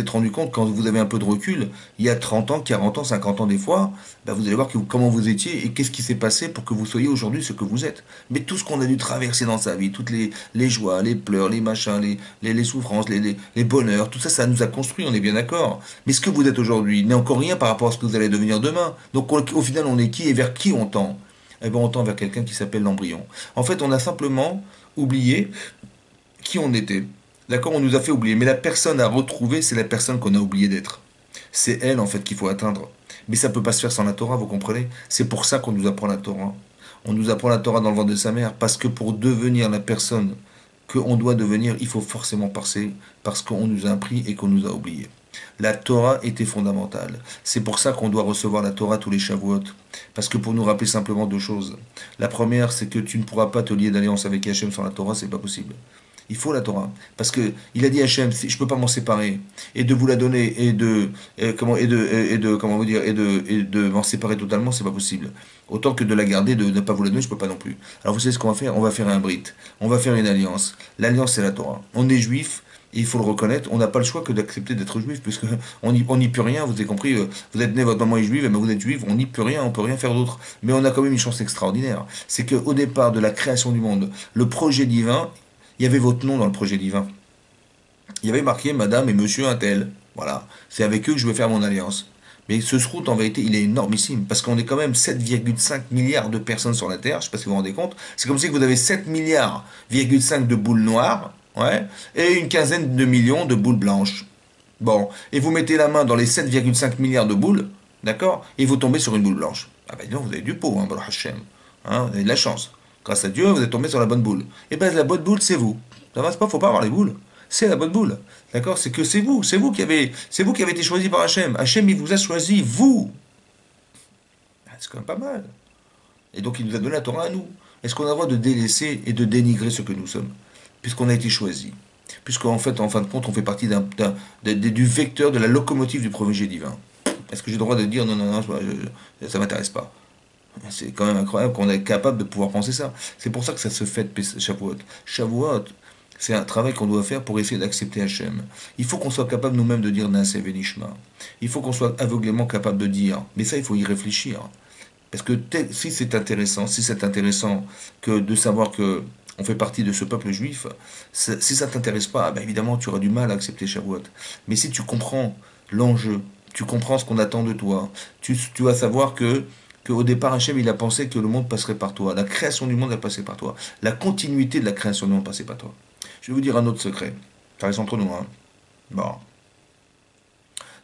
êtes rendu compte, quand vous avez un peu de recul, il y a 30 ans, 40 ans, 50 ans des fois, bah vous allez voir comment vous étiez et qu'est-ce qui s'est passé pour que vous soyez aujourd'hui ce que vous êtes. Mais tout ce qu'on a dû traverser dans sa vie, toutes les joies, les pleurs, les machins, les souffrances, les bonheurs, tout ça, ça nous a construit, on est bien d'accord. Mais ce que vous êtes aujourd'hui n'est encore rien par rapport à ce que vous allez devenir demain. Donc au final, on est qui et vers qui on tend? Eh bien, on tend vers quelqu'un qui s'appelle l'embryon. En fait, on a simplement oublié qui on était. D'accord? On nous a fait oublier. Mais la personne à retrouver, c'est la personne qu'on a oublié d'être. C'est elle, en fait, qu'il faut atteindre. Mais ça ne peut pas se faire sans la Torah, vous comprenez? C'est pour ça qu'on nous apprend la Torah. On nous apprend la Torah dans le ventre de sa mère, parce que pour devenir la personne qu'on doit devenir, il faut forcément passer parce qu'on nous a appris et qu'on nous a oublié. La Torah était fondamentale. C'est pour ça qu'on doit recevoir la Torah tous les Shavuot. Parce que pour nous rappeler simplement deux choses. La première, c'est que tu ne pourras pas te lier d'alliance avec Hachem sans la Torah, c'est pas possible. Il faut la Torah. Parce que il a dit Hachem, je ne peux pas m'en séparer. Et de vous la donner et de m'en séparer totalement, c'est pas possible. Autant que de la garder, de ne pas vous la donner, je peux pas non plus. Alors vous savez ce qu'on va faire? On va faire un brit. On va faire une alliance. L'alliance, c'est la Torah. On est juif. Et il faut le reconnaître, on n'a pas le choix que d'accepter d'être juif, puisque on n'y peut rien, vous avez compris, vous êtes né, votre maman est juive, mais vous êtes juif, on n'y peut rien, on peut rien faire d'autre. Mais on a quand même une chance extraordinaire. C'est qu'au départ de la création du monde, le projet divin, il y avait votre nom dans le projet divin. Il y avait marqué Madame et Monsieur un tel. Voilà, c'est avec eux que je vais faire mon alliance. Mais ce srout, en vérité, il est énormissime, parce qu'on est quand même 7,5 milliards de personnes sur la Terre, je sais pas si vous vous rendez compte. C'est comme si vous avez 7 milliards,5 de boules noires, ouais, et une quinzaine de millions de boules blanches. Bon, et vous mettez la main dans les 7,5 milliards de boules, d'accord, et vous tombez sur une boule blanche. Ah ben non, vous avez du pot, hein, Baruch Hashem. Hein, vous avez de la chance. Grâce à Dieu, vous êtes tombé sur la bonne boule. Et ben la bonne boule, c'est vous. Ça va, c'est pas, faut pas avoir les boules. C'est la bonne boule. D'accord? C'est que c'est vous qui avez été choisi par Hachem. Hachem, il vous a choisi, vous. Ah, c'est quand même pas mal. Et donc, il nous a donné la Torah à nous. Est-ce qu'on a le droit de délaisser et de dénigrer ce que nous sommes? Puisqu'on a été choisi. Puisqu'en fait, en fin de compte, on fait partie du vecteur, de la locomotive du projet divin. Est-ce que j'ai le droit de dire non, non, non, ça m'intéresse pas? C'est quand même incroyable qu'on est capable de pouvoir penser ça. C'est pour ça que ça se fait Shavuot. Shavuot, c'est un travail qu'on doit faire pour essayer d'accepter Hachem. Il faut qu'on soit capable nous-mêmes de dire Naaseh Venishma. Il faut qu'on soit aveuglément capable de dire. Mais ça, il faut y réfléchir. Parce que si c'est intéressant que de savoir que on fait partie de ce peuple juif, si ça t'intéresse pas, ben évidemment tu auras du mal à accepter Shavuot. Mais si tu comprends l'enjeu, tu comprends ce qu'on attend de toi, tu vas savoir qu'au départ Hachem il a pensé que le monde passerait par toi, la création du monde a passé par toi, la continuité de la création du monde passait par toi. Je vais vous dire un autre secret, ça reste entre nous. Hein. Bon,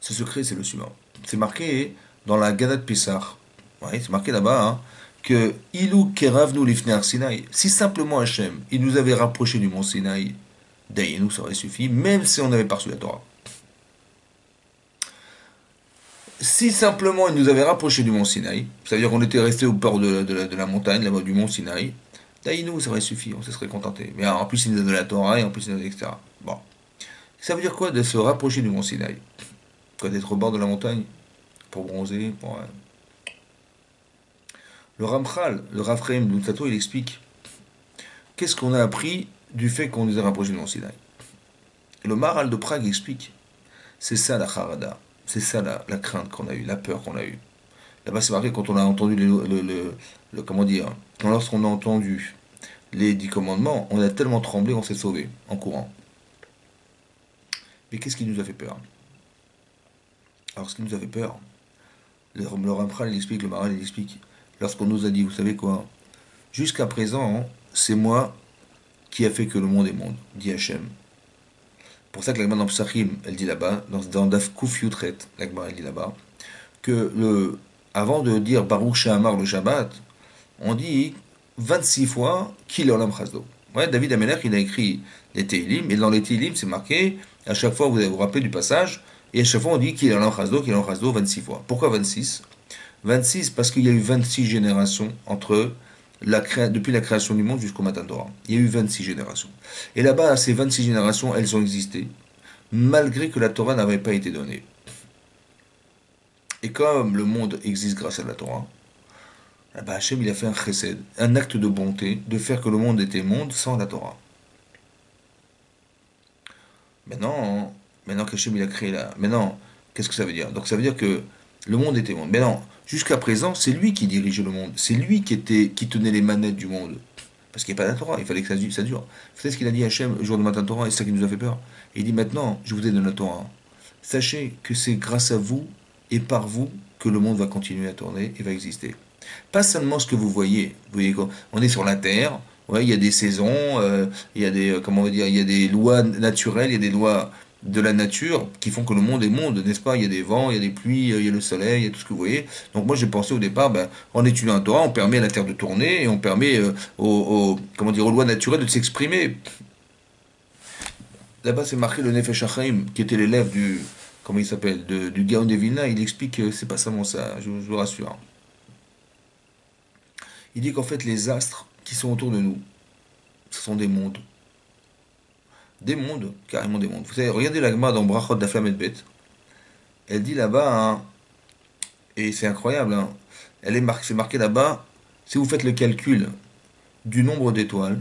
ce secret c'est le suivant. C'est marqué dans la Gada de Pessah. Ouais, c'est marqué là-bas, hein, que Ilou Keravnu Lifner Sinaï, si simplement Hachem, il nous avait rapproché du mont Sinaï, nous ça aurait suffi, même si on n'avait pas reçu la Torah. Si simplement il nous avait rapproché du mont Sinaï, c'est-à-dire qu'on était resté au port de la montagne, là-bas du mont Sinaï, nous ça aurait suffi, on se serait contenté. Mais alors, en plus il nous a donné la Torah, et en plus il nous a etc. Bon. Ça veut dire quoi de se rapprocher du mont Sinaï? Quoi, d'être au bord de la montagne, pour bronzer, pour... Le Ramchal, le Raphaël Loutato, il explique qu'est-ce qu'on a appris du fait qu'on nous a rapprochés de Mont Sinaï. Et le Maral de Prague explique c'est ça la harada, c'est ça la crainte qu'on a eue, la peur qu'on a eue. Là-bas, c'est marqué quand on a entendu comment dire, lorsqu'on a entendu les 10 commandements, on a tellement tremblé, on s'est sauvé en courant. Mais qu'est-ce qui nous a fait peur? Alors, ce qui nous a fait peur, le Ramchal, il explique, le Maral, il explique, lorsqu'on nous a dit, vous savez quoi, jusqu'à présent, c'est moi qui a fait que le monde est monde, dit Hachem. Pour ça que l'Agma dans Psachim, elle dit là-bas, dans Daf Kuf Yutret, l'Agma elle dit là-bas, que avant de dire Baruch She'amar le Shabbat, on dit 26 fois Kil Olam Chazdo. Ouais, David Amelech, il a écrit les Teilim, et dans les Teilim, c'est marqué, à chaque fois, vous allez vous rappeler du passage, et à chaque fois, on dit Kil Olam Chazdo, 26 fois. Pourquoi 26? 26 parce qu'il y a eu 26 générations depuis la création du monde jusqu'au matin Torah. Il y a eu 26 générations. Et là-bas, ces 26 générations, elles ont existé, malgré que la Torah n'avait pas été donnée. Et comme le monde existe grâce à la Torah, là-bas, Hachem, il a fait un chesed, un acte de bonté, de faire que le monde était monde sans la Torah. Maintenant qu'Hachem, il a créé la... Maintenant, qu'est-ce que ça veut dire? Donc ça veut dire que le monde était monde. Mais non, jusqu'à présent, c'est lui qui dirigeait le monde. C'est lui qui tenait les manettes du monde. Parce qu'il n'y a pas de Torah, il fallait que ça dure. Vous savez ce qu'il a dit Hachem le jour de matin Torah, et c'est ça qui nous a fait peur. Et il dit maintenant, je vous ai donné la Torah. Sachez que c'est grâce à vous et par vous que le monde va continuer à tourner et va exister. Pas seulement ce que vous voyez. Vous voyez quoi? On est sur la terre, ouais, il y a des saisons, il y a des, comment on va dire, il y a des lois naturelles, il y a des lois de la nature qui font que le monde est monde, n'est-ce pas? Il y a des vents, il y a des pluies, il y a le soleil, il y a tout ce que vous voyez. Donc moi j'ai pensé au départ, en étudiant un Torah, on permet à la terre de tourner et on permet comment dire, aux lois naturelles de s'exprimer. Là-bas c'est marqué le Nefesh HaChaim, qui était l'élève comment il s'appelle, du Gaon de Vilna, il explique que c'est pas seulement ça, je vous rassure. Il dit qu'en fait les astres qui sont autour de nous, ce sont des mondes. Des mondes, carrément des mondes. Vous savez, regardez l'agma dans Brachot d'Aflam et Bet. Elle dit là-bas, hein, et c'est incroyable, hein, c'est marqué là-bas, si vous faites le calcul du nombre d'étoiles,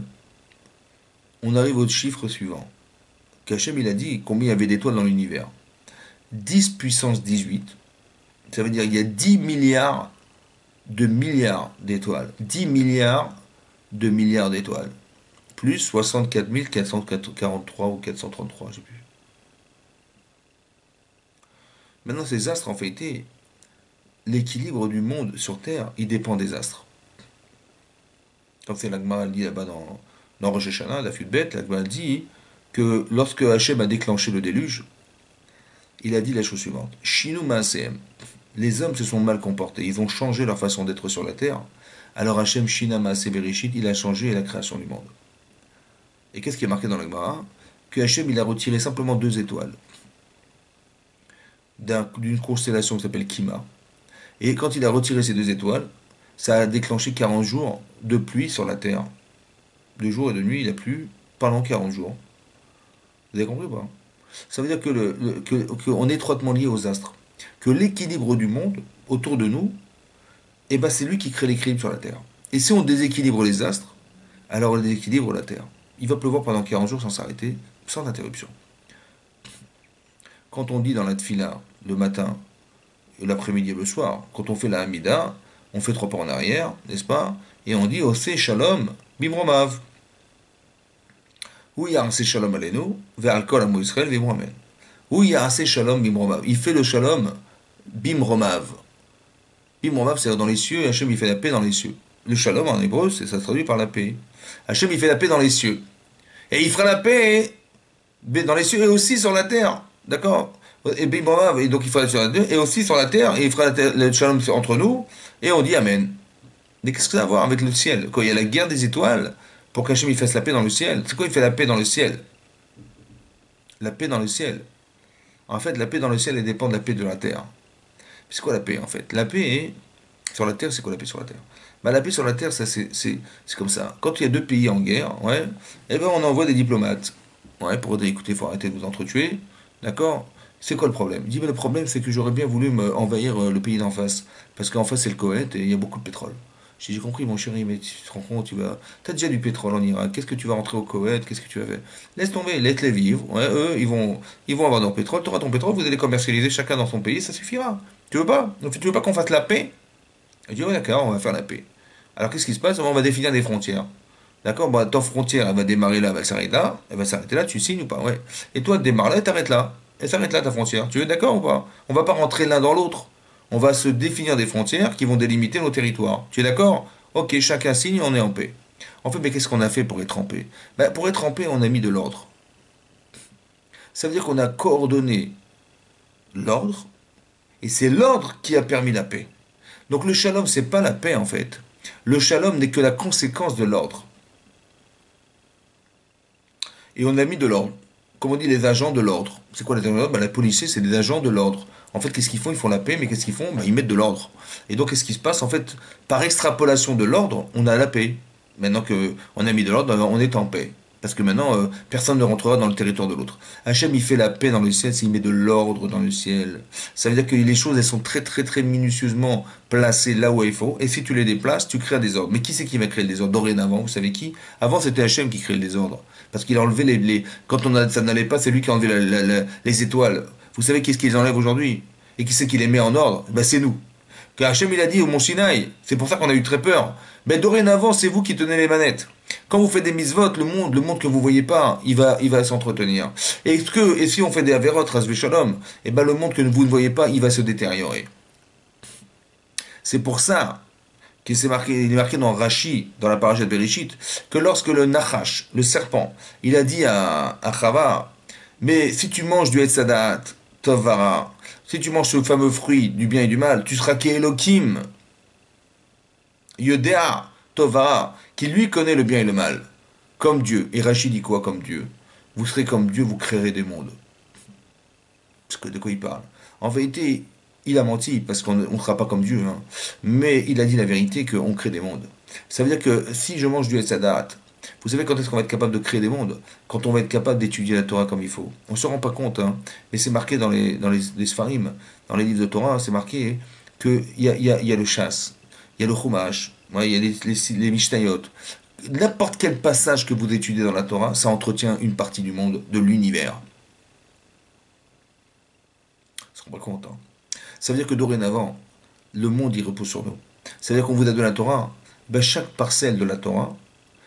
on arrive au chiffre suivant. Qu'Hachem il a dit combien il y avait d'étoiles dans l'univers. 10 puissance 18, ça veut dire qu'il y a 10 milliards d'étoiles. 10 milliards de milliards d'étoiles. Plus 64 443 ou 433, je sais plus. Maintenant, ces astres, en fait, l'équilibre du monde sur Terre, il dépend des astres. Comme c'est l'Agma dit là-bas dans Rosh Hashanah, la Fut-Bet, l'Agma dit que lorsque Hachem a déclenché le déluge, il a dit la chose suivante. Shinu Maasem. Les hommes se sont mal comportés, ils ont changé leur façon d'être sur la terre. Alors Hachem Shina Maaseh Bereshit, il a changé la création du monde. Et qu'est-ce qui est marqué dans la Gemara? Que Hachem il a retiré simplement 2 étoiles d'une constellation qui s'appelle Kima. Et quand il a retiré ces 2 étoiles, ça a déclenché 40 jours de pluie sur la terre. De jour et de nuit, il a plu pendant 40 jours. Vous avez compris ou pas? Ça veut dire qu'on est étroitement lié aux astres. Que l'équilibre du monde autour de nous, eh ben c'est lui qui crée l'équilibre sur la Terre. Et si on déséquilibre les astres, alors on déséquilibre la Terre. Il va pleuvoir pendant 40 jours sans s'arrêter, sans interruption. Quand on dit dans la tfila le matin, l'après-midi et le soir, quand on fait la Hamida, on fait 3 pas en arrière, n'est-ce pas? Et on dit Ose Shalom Bimromav. Ou Yarase Shalom Alenu, Ve'al Kol Amo Israël Vimromen. Ou Yarase Shalom Bimromav. Il fait le Shalom Bimromav. Bimromav, c'est dans les cieux, et Hachem il fait la paix dans les cieux. Le Shalom en hébreu, ça se traduit par la paix. Hachem il fait la paix dans les cieux. Et il fera la paix dans les cieux et aussi sur la terre. D'accord? Et Bimromav, et donc il fera la terre, et aussi sur la terre, et il fera le Shalom entre nous, et on dit Amen. Mais qu'est-ce que ça a à voir avec le ciel? Quand il y a la guerre des étoiles, pour qu'Hachem il fasse la paix dans le ciel. C'est quoi il fait la paix dans le ciel? La paix dans le ciel. En fait, la paix dans le ciel, elle dépend de la paix de la terre. C'est quoi la paix en fait? La paix sur la terre, c'est quoi la paix sur la terre? Bah, la paix sur la terre, ça c'est comme ça. Quand il y a 2 pays en guerre, ouais, eh ben on envoie des diplomates. Ouais, pour dire écoutez, il faut arrêter de vous entretuer. D'accord? C'est quoi le problème? Il dit mais le problème c'est que j'aurais bien voulu envahir le pays d'en face. Parce qu'en face c'est le Koweït et il y a beaucoup de pétrole. J'ai compris, mon chéri, mais tu te rends compte, t'as déjà du pétrole en Irak. Qu'est-ce que tu vas rentrer au Koweït? Qu'est-ce que tu vas faire? Laisse tomber, laisse-les vivre. Ouais, eux, ils vont avoir leur pétrole. Tu auras ton pétrole, vous allez commercialiser chacun dans son pays, ça suffira. Tu veux pas? Donc, tu veux pas qu'on fasse la paix? Il dit, ouais, d'accord, on va faire la paix. Alors, qu'est-ce qui se passe? On va définir des frontières. D'accord? Bah, ta frontière, elle va démarrer là, elle va s'arrêter là, tu signes ou pas? Ouais. Et toi, tu démarres là, t'arrêtes là. Elle s'arrête là, ta frontière. Tu es d'accord ou pas? On va pas rentrer l'un dans l'autre. On va se définir des frontières qui vont délimiter nos territoires. Tu es d'accord? Ok, chacun signe, on est en paix. En fait, mais qu'est-ce qu'on a fait pour être en paix? Ben, pour être en paix, on a mis de l'ordre. Ça veut dire qu'on a coordonné l'ordre, et c'est l'ordre qui a permis la paix. Donc le shalom, c'est pas la paix en fait. Le shalom n'est que la conséquence de l'ordre. Et on a mis de l'ordre. Comme on dit, les agents de l'ordre. C'est quoi les agents de l'ordre? Ben, les policiers, c'est des agents de l'ordre. En fait, qu'est-ce qu'ils font? Ils font la paix, mais qu'est-ce qu'ils font? Ben, ils mettent de l'ordre. Et donc, qu'est-ce qui se passe? En fait, par extrapolation de l'ordre, on a la paix. Maintenant qu'on a mis de l'ordre, on est en paix. Parce que maintenant, personne ne rentrera dans le territoire de l'autre. Hachem, il fait la paix dans le ciel s'il met de l'ordre dans le ciel. Ça veut dire que les choses, elles sont très, très, très minutieusement placées là où il faut. Et si tu les déplaces, tu crées un désordre. Mais qui c'est qui va créer le désordre? Dorénavant, vous savez qui? Avant, c'était Hachem qui créait le désordre. Parce qu'il a enlevé quand ça n'allait pas, c'est lui qui a enlevé les étoiles. Vous savez qu'est-ce qu'ils enlèvent aujourd'hui? Et qui c'est qui les met en ordre? Ben, c'est nous. Car Hachem, il a dit au Mont Sinaï, c'est pour ça qu'on a eu très peur. Ben, dorénavant, c'est vous qui tenez les manettes. Quand vous faites des mitzvot, le monde que vous voyez pas, il va s'entretenir. Et si on fait des averot, rasvé shalom, et ben le monde que vous ne voyez pas, il va se détériorer. C'est pour ça qu'il il est marqué dans Rashi, dans la paracha de Bereshit, que lorsque le Nachash, le serpent, il a dit à Chava, mais si tu manges du Etzadat, Tovara, si tu manges ce fameux fruit du bien et du mal, tu seras qu'Elohim, Yodea, Tovara, qui lui connaît le bien et le mal, comme Dieu. Et Rachid dit quoi comme Dieu? Vous serez comme Dieu, vous créerez des mondes. Parce que de quoi il parle? En vérité, il a menti, parce qu'on ne sera pas comme Dieu. Hein. Mais il a dit la vérité qu'on crée des mondes. Ça veut dire que si je mange du Etzadat, vous savez quand est-ce qu'on va être capable de créer des mondes? Quand on va être capable d'étudier la Torah comme il faut. On ne se rend pas compte, hein, mais c'est marqué dans les Sfarim, dans les livres de Torah, c'est marqué qu'il y a le chasse, il y a le chumash, il y a les mishnayot. N'importe quel passage que vous étudiez dans la Torah, ça entretient une partie du monde, de l'univers. On ne se rend pas compte. Hein. Ça veut dire que dorénavant, le monde, il repose sur nous. Ça veut dire qu'on vous a donné la Torah, ben chaque parcelle de la Torah,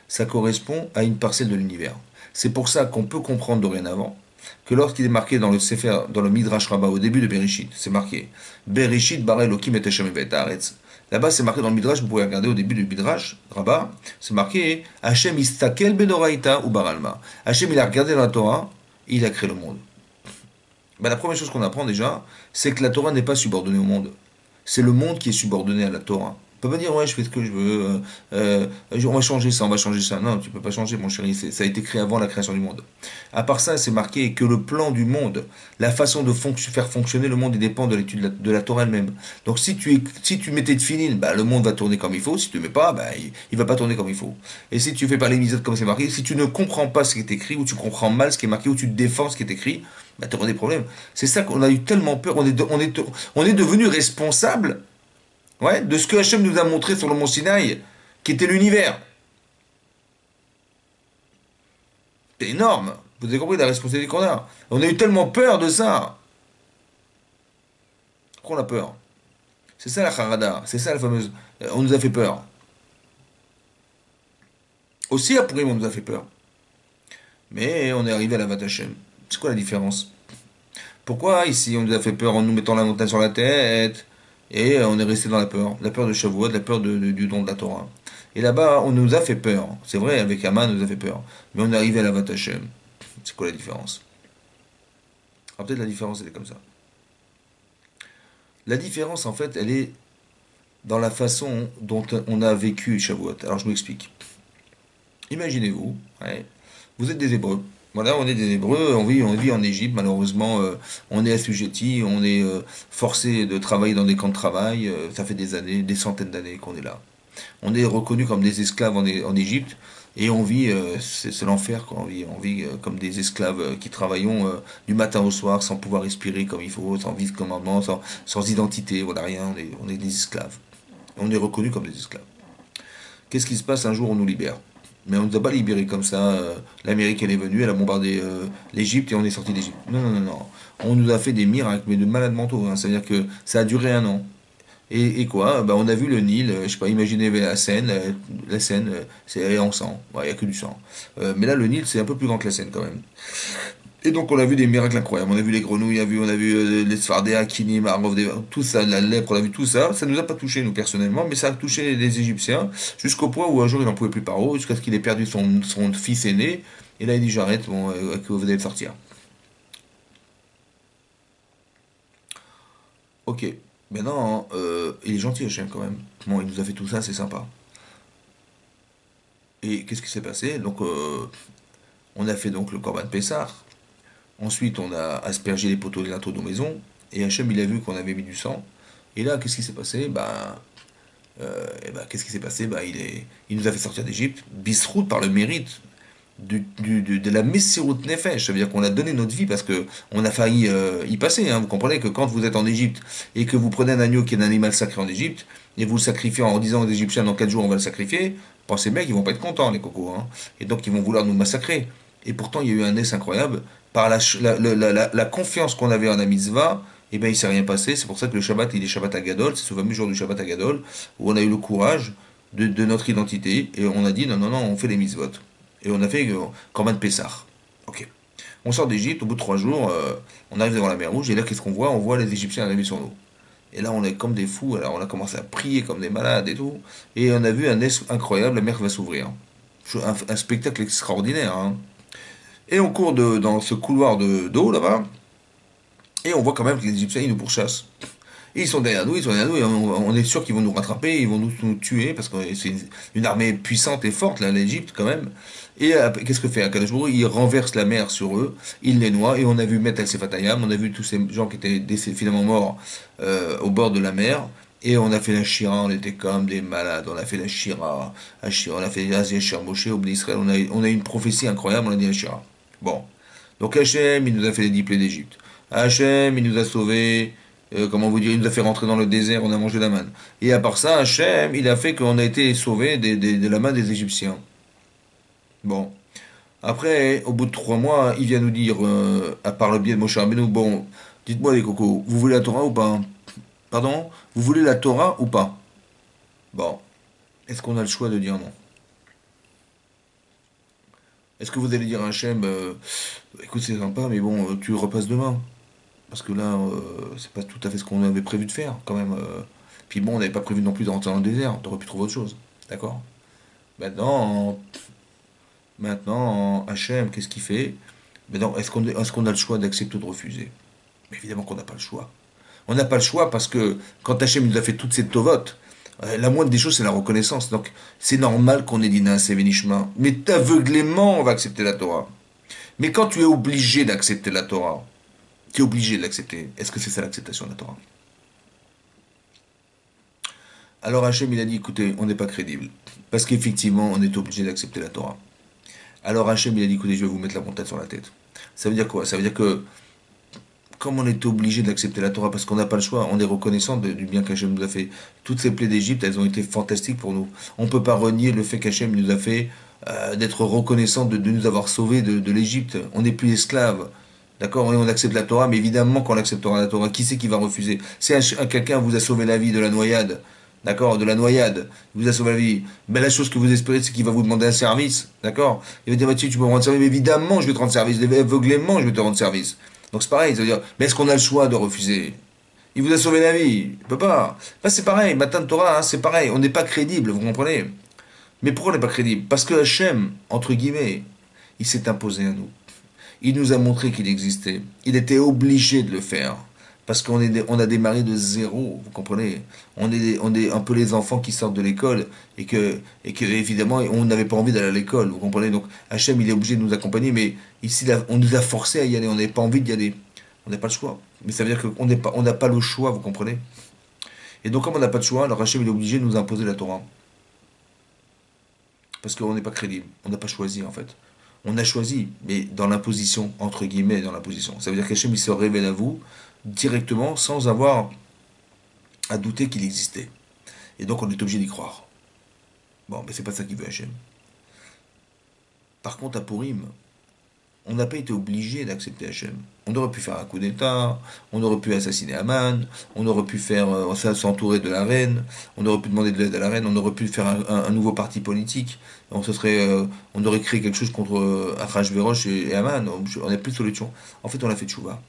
ça correspond à une parcelle de l'univers. C'est pour ça qu'on peut comprendre dorénavant que lorsqu'il est marqué dans le Sefer, dans le Midrash Rabbah, au début de Bereshit, c'est marqué Bereshit bara Elokim et Hashem et Haaretz. Là-bas, c'est marqué dans le Midrash, vous pouvez regarder au début du Midrash Rabbah, c'est marqué Hashem istakel bedoraita ou baralma. Hashem, il a regardé dans la Torah, et il a créé le monde. Ben, la première chose qu'on apprend déjà, c'est que la Torah n'est pas subordonnée au monde. C'est le monde qui est subordonné à la Torah. On peut pas dire, ouais, je fais ce que je veux, on va changer ça, on va changer ça. Non, tu peux pas changer, mon chéri, ça a été créé avant la création du monde. À part ça, c'est marqué que le plan du monde, la façon de faire fonctionner le monde, il dépend de l'étude de la Torah elle-même. Donc si tu mettais de filine, bah, le monde va tourner comme il faut. Si tu ne mets pas, bah, il va pas tourner comme il faut. Et si tu fais pas les mises comme c'est marqué, si tu ne comprends pas ce qui est écrit, ou tu comprends mal ce qui est marqué, ou tu défends ce qui est écrit, bah, tu auras des problèmes. C'est ça qu'on a eu tellement peur, on est devenu responsable, ouais, de ce que Hachem nous a montré sur le mont Sinaï, qui était l'univers. C'est énorme. Vous avez compris la responsabilité qu'on a. On a eu tellement peur de ça. Pourquoi on a peur? C'est ça la charada. C'est ça la fameuse. On nous a fait peur. Aussi à Purim, on nous a fait peur. Mais on est arrivé à la Vat Hashem. C'est quoi la différence? Pourquoi ici on nous a fait peur en nous mettant la montagne sur la tête et on est resté dans la peur de Shavuot, la peur du don de la Torah. Et là-bas, on nous a fait peur. C'est vrai, avec Haman, on nous a fait peur. Mais on est arrivé à la Vat Hashem. C'est quoi la différence? Alors peut-être la différence, elle est comme ça. La différence, en fait, elle est dans la façon dont on a vécu Shavuot. Alors je m'explique. Imaginez-vous, ouais, vous êtes des Hébreux. Voilà, on est des Hébreux, on vit en Égypte, malheureusement, on est assujetti, on est forcé de travailler dans des camps de travail, ça fait des années, des centaines d'années qu'on est là. On est reconnu comme des esclaves en Égypte, et on vit, c'est l'enfer, quoi. On vit comme des esclaves qui travaillons du matin au soir sans pouvoir respirer comme il faut, sans vivre commandement, sans identité, voilà, rien, on est des esclaves. On est reconnu comme des esclaves. Qu'est-ce qui se passe un jour on nous libère? Mais on ne nous a pas libérés comme ça. L'Amérique, elle est venue, elle a bombardé l'Égypte et on est sorti d'Égypte. Non, non, non, non. On nous a fait des miracles, mais de malades mentaux, hein. C'est-à-dire que ça a duré un an. Et quoi? Bah, on a vu le Nil, je sais pas, imaginez la Seine, c'est en sang. Il n'y a que du sang. Mais là, le Nil, c'est un peu plus grand que la Seine quand même. Et donc on a vu des miracles incroyables. On a vu les grenouilles, on a vu les Sfardéas, Kinim, Arov, tout ça, la lèpre, on a vu tout ça. Ça nous a pas touché nous personnellement, mais ça a touché les Égyptiens jusqu'au point où un jour il n'en pouvait plus par haut, jusqu'à ce qu'il ait perdu son fils aîné. Et là il dit j'arrête, bon, que vous allez sortir. Ok, maintenant il est gentil Hachem quand même. Bon, il nous a fait tout ça, c'est sympa. Et qu'est-ce qui s'est passé? Donc on a fait donc le Corban Pessah. Ensuite, on a aspergé les poteaux de linteau de nos maisons. Et Hachem, il a vu qu'on avait mis du sang. Et là, qu'est-ce qui s'est passé? Qu'est-ce qui s'est passé? Il nous a fait sortir d'Égypte, bisrout par le mérite de la Messirut Nefesh. Ça veut dire qu'on a donné notre vie parce que on a failli y passer, hein. Vous comprenez que quand vous êtes en Égypte et que vous prenez un agneau qui est un animal sacré en Égypte, et vous le sacrifiez en disant aux Égyptiens dans 4 jours on va le sacrifier, bon, ces mecs ils vont pas être contents, les cocos, hein. Et donc ils vont vouloir nous massacrer. Et pourtant il y a eu un ess incroyable par la confiance qu'on avait en la mitzvah. Et bien il s'est rien passé, c'est pour ça que le Shabbat il est Shabbat Agadol, c'est ce fameux jour du Shabbat Agadol où on a eu le courage de notre identité et on a dit non non non on fait les mitzvot. Et on a fait Corban Pessah. Ok. On sort d'Égypte, au bout de 3 jours, on arrive devant la mer Rouge, et là, qu'est-ce qu'on voit? On voit les Égyptiens arriver sur nous. Et là, on est comme des fous, alors on a commencé à prier comme des malades et tout. Et on a vu un es incroyable, la mer va s'ouvrir. Un spectacle extraordinaire, hein. Et on court dans ce couloir d'eau, là-bas, et on voit quand même que les Égyptiens, ils nous pourchassent. Et ils sont derrière nous, et on est sûr qu'ils vont nous rattraper, ils vont nous tuer, parce que c'est une armée puissante et forte, là, l'Égypte, quand même. Et qu'est-ce que fait Akadosh Baruch Hu? Il renverse la mer sur eux, il les noie, et on a vu Met El Sefatayam, on a vu tous ces gens qui étaient finalement morts au bord de la mer, et on a fait la Shira, on était comme des malades, on a fait la Shira, on a fait Asia Shir Moshe, au Bnei Israël, on a eu une prophétie incroyable, on a dit la Shira. Bon. Donc Hachem, il nous a fait les 10 plaies d'Égypte. Hachem, il nous a sauvés, comment vous dire, il nous a fait rentrer dans le désert, on a mangé la manne. Et à part ça, Hachem, il a fait qu'on a été sauvés de la main des Égyptiens. Bon. Après, au bout de 3 mois, il vient nous dire, à part le biais de Moshe Rabbeinu, bon, dites-moi les cocos, vous voulez la Torah ou pas? Pardon? Vous voulez la Torah ou pas? Bon. Est-ce qu'on a le choix de dire non? Est-ce que vous allez dire à Hachem, écoute, c'est sympa, mais bon, tu repasses demain? Parce que là, c'est pas tout à fait ce qu'on avait prévu de faire, quand même. Puis bon, on n'avait pas prévu non plus de rentrer dans le désert, t'aurais pu trouver autre chose. D'accord? Maintenant, Hachem, qu'est-ce qu'il fait? Maintenant, est-ce qu'on a le choix d'accepter ou de refuser? Mais évidemment qu'on n'a pas le choix. On n'a pas le choix parce que quand Hachem nous a fait toutes ces tovotes, la moindre des choses, c'est la reconnaissance. Donc, c'est normal qu'on ait dit Naaseh Venishma. Mais aveuglément, on va accepter la Torah. Mais quand tu es obligé d'accepter la Torah, tu es obligé de l'accepter. Est-ce que c'est ça l'acceptation de la Torah? Alors Hachem, il a dit, écoutez, on n'est pas crédible. Parce qu'effectivement, on est obligé d'accepter la Torah. Alors Hachem, il a dit, écoutez, je vais vous mettre la montagne sur la tête. Ça veut dire quoi? Ça veut dire que, comme on est obligé d'accepter la Torah parce qu'on n'a pas le choix, on est reconnaissant du bien qu'Hachem nous a fait. Toutes ces plaies d'Égypte, elles ont été fantastiques pour nous. On ne peut pas renier le fait qu'Hachem nous a fait d'être reconnaissant de nous avoir sauvés de l'Égypte. On n'est plus esclaves. D'accord? Et on accepte la Torah, mais évidemment qu'on acceptera la Torah. Qui c'est qui va refuser? Si quelqu'un vous a sauvé la vie de la noyade, d'accord? De la noyade, il vous a sauvé la vie, ben la chose que vous espérez, c'est qu'il va vous demander un service, d'accord? Il va dire, Mathieu, tu peux me rendre service? Mais évidemment, je vais te rendre service. Aveuglément, je vais te rendre service. Donc c'est pareil, c'est-à-dire, mais est-ce qu'on a le choix de refuser? Il vous a sauvé la vie, il peut pas. Ben, c'est pareil, matin de Torah, hein, c'est pareil, on n'est pas crédible, vous comprenez? Mais pourquoi on n'est pas crédible? Parce que Hachem, entre guillemets, il s'est imposé à nous. Il nous a montré qu'il existait. Il était obligé de le faire. Parce on a démarré de zéro, vous comprenez? On est un peu les enfants qui sortent de l'école et que évidemment, on n'avait pas envie d'aller à l'école, vous comprenez? Donc Hachem, il est obligé de nous accompagner, mais ici, là, on nous a forcé à y aller. On n'avait pas envie d'y aller. On n'a pas le choix. Mais ça veut dire on n'a pas le choix, vous comprenez? Et donc, comme on n'a pas de choix, alors Hachem, il est obligé de nous imposer la Torah. Parce qu'on n'est pas crédible. On n'a pas choisi, en fait. On a choisi, mais dans l'imposition, entre guillemets, dans l'imposition. Ça veut dire qu'Hachem, il se révèle à vous directement sans avoir à douter qu'il existait. Et donc, on est obligé d'y croire. Bon, mais c'est pas ça qu'il veut Hachem. Par contre, à Purim, on n'a pas été obligé d'accepter Hachem. On aurait pu faire un coup d'État, on aurait pu assassiner Haman, on aurait pu faire s'entourer de la reine, on aurait pu demander de l'aide à la reine, on aurait pu faire un nouveau parti politique, on aurait créé quelque chose contre Achashverosh et Haman, on n'a plus de solution. En fait, on a fait tchouva.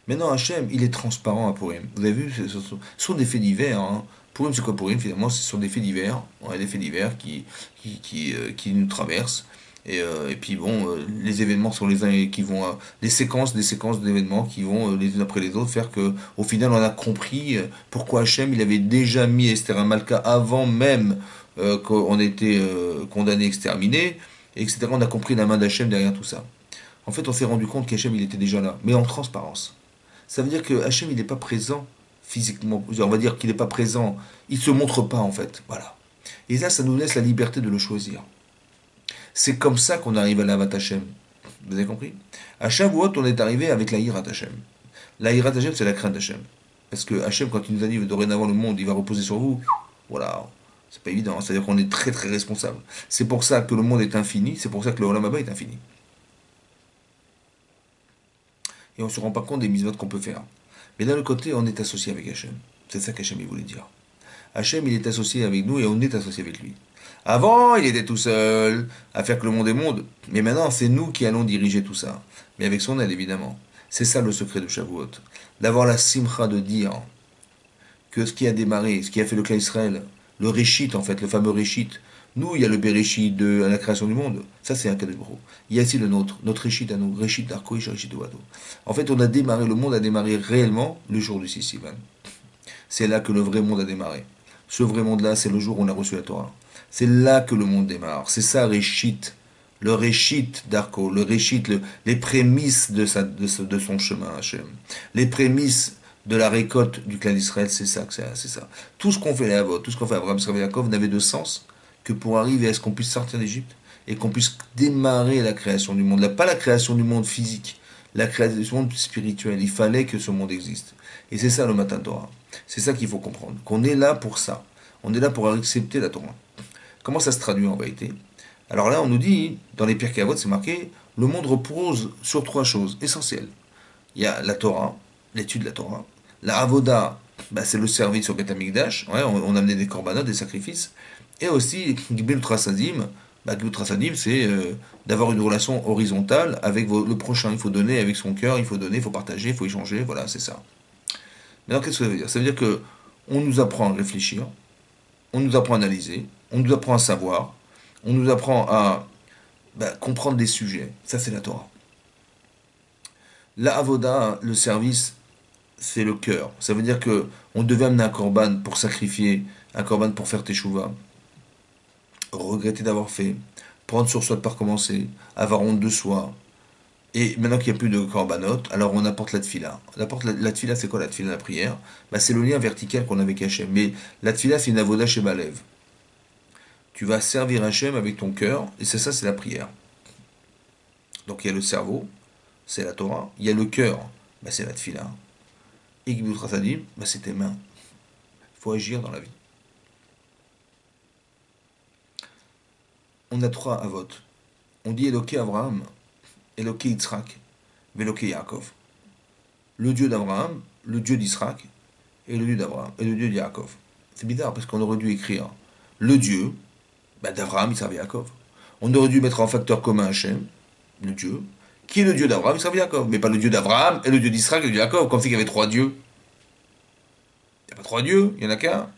Maintenant, Hachem, il est transparent à Purim. Vous avez vu, ce sont des faits divers. Hein. Purim, c'est quoi Purim? Finalement, ce sont des faits divers. Ouais, des faits divers qui nous traversent. Et puis bon, les événements sont les uns qui vont, des séquences d'événements qui vont les uns après les autres faire que, au final, on a compris pourquoi Hachem il avait déjà mis Esther et Malka avant même qu'on ait été condamné, exterminé, etc. On a compris la main d'Hachem derrière tout ça. En fait, on s'est rendu compte qu'Hachem il était déjà là, mais en transparence. Ça veut dire que Hachem il n'est pas présent physiquement. On va dire qu'il n'est pas présent. Il ne se montre pas en fait. Voilà. Et là, ça nous laisse la liberté de le choisir. C'est comme ça qu'on arrive à l'Avat Hashem. Vous avez compris? À Shavuot, on est arrivé avec la Hirat Hashem. La Hirat Hashem, c'est la crainte d'Hachem. Parce que Hachem, quand il nous a dit dorénavant le monde, il va reposer sur vous, voilà, c'est pas évident. C'est-à-dire qu'on est très très responsable. C'est pour ça que le monde est infini, c'est pour ça que le Olam Haba est infini. Et on ne se rend pas compte des mises qu'on peut faire. Mais d'un autre côté, on est associé avec Hachem. C'est ça qu'Hachem il voulait dire. Hachem, il est associé avec nous et on est associé avec lui. Avant, il était tout seul à faire que le monde est monde. Mais maintenant, c'est nous qui allons diriger tout ça. Mais avec son aide, évidemment. C'est ça le secret de Shavuot. D'avoir la simcha de dire que ce qui a démarré, ce qui a fait le clan Israël, le Réchit en fait, le fameux Réchit. Nous, il y a le Bereshit de la création du monde. Ça, c'est un cas de gros. Il y a ici le nôtre, notre Réchit à nous, Réchit d'Arkoïch, Réchit de Wado. En fait, le monde a démarré réellement le jour du 6 Sivan. C'est là que le vrai monde a démarré. Ce vrai monde-là, c'est le jour où on a reçu la Torah. C'est là que le monde démarre. C'est ça, Réchit. Le Réchit d'Arko, le Réchit, les prémices de son chemin, Hachem. Les prémices de la récolte du clan d'Israël, c'est ça, c'est ça. Tout ce qu'on fait là tout ce qu'on fait Abraham, Sarah, Yaakov n'avait de sens que pour arriver à ce qu'on puisse sortir d'Égypte et qu'on puisse démarrer la création du monde. Là, pas la création du monde physique, la création du monde spirituel. Il fallait que ce monde existe. Et c'est ça le matin Torah. C'est ça qu'il faut comprendre. Qu'on est là pour ça. On est là pour accepter la Torah. Comment ça se traduit en vérité? Alors là, on nous dit, dans les Pirkei Avot, c'est marqué, le monde repose sur trois choses essentielles. Il y a la Torah, l'étude de la Torah. La Avoda, bah, c'est le service au Beth Amikdash. Ouais, on amenait des korbanot, des sacrifices. Et aussi, Gbil Trasadim, Bah, Glut Rasadim, c'est d'avoir une relation horizontale avec le prochain. Il faut donner avec son cœur, il faut donner, il faut partager, il faut échanger, voilà, c'est ça. Maintenant, qu'est-ce que ça veut dire? Ça veut dire que on nous apprend à réfléchir, on nous apprend à analyser, on nous apprend à savoir, on nous apprend à comprendre des sujets. Ça, c'est la Torah. La avoda, le service, c'est le cœur. Ça veut dire que on devait amener un korban pour sacrifier, un korban pour faire teshuva, regretter d'avoir fait, prendre sur soi de ne pas recommencer, avoir honte de soi. Et maintenant qu'il n'y a plus de korbanot, alors on apporte la tfila. La tfila, c'est quoi la tfila, la prière? C'est le lien vertical qu'on a avec Hachem. Mais la tfila, c'est une avoda chez Balev. Tu vas servir Hachem avec ton cœur, et c'est ça, c'est la prière. Donc il y a le cerveau, c'est la Torah. Il y a le cœur, c'est la tfila. Et Gibut Rasadim, c'est tes mains. Il faut agir dans la vie. On a trois avot. On dit Eloké Abraham, Eloké Yitzhak, Veloké Yaakov. Le Dieu d'Abraham, le Dieu d'Israël et le Dieu d'Abraham et le Dieu de Yaakov. C'est bizarre parce qu'on aurait dû écrire le Dieu d'Abraham, il servait Yaakov. On aurait dû mettre en facteur commun Hachem, le Dieu, qui est le Dieu d'Abraham, il servait Yaakov. Mais pas le Dieu d'Abraham et le Dieu d'Israël et le Dieu de Yaakov, comme si il y avait trois dieux. Il n'y a pas trois dieux, il y en a qu'un.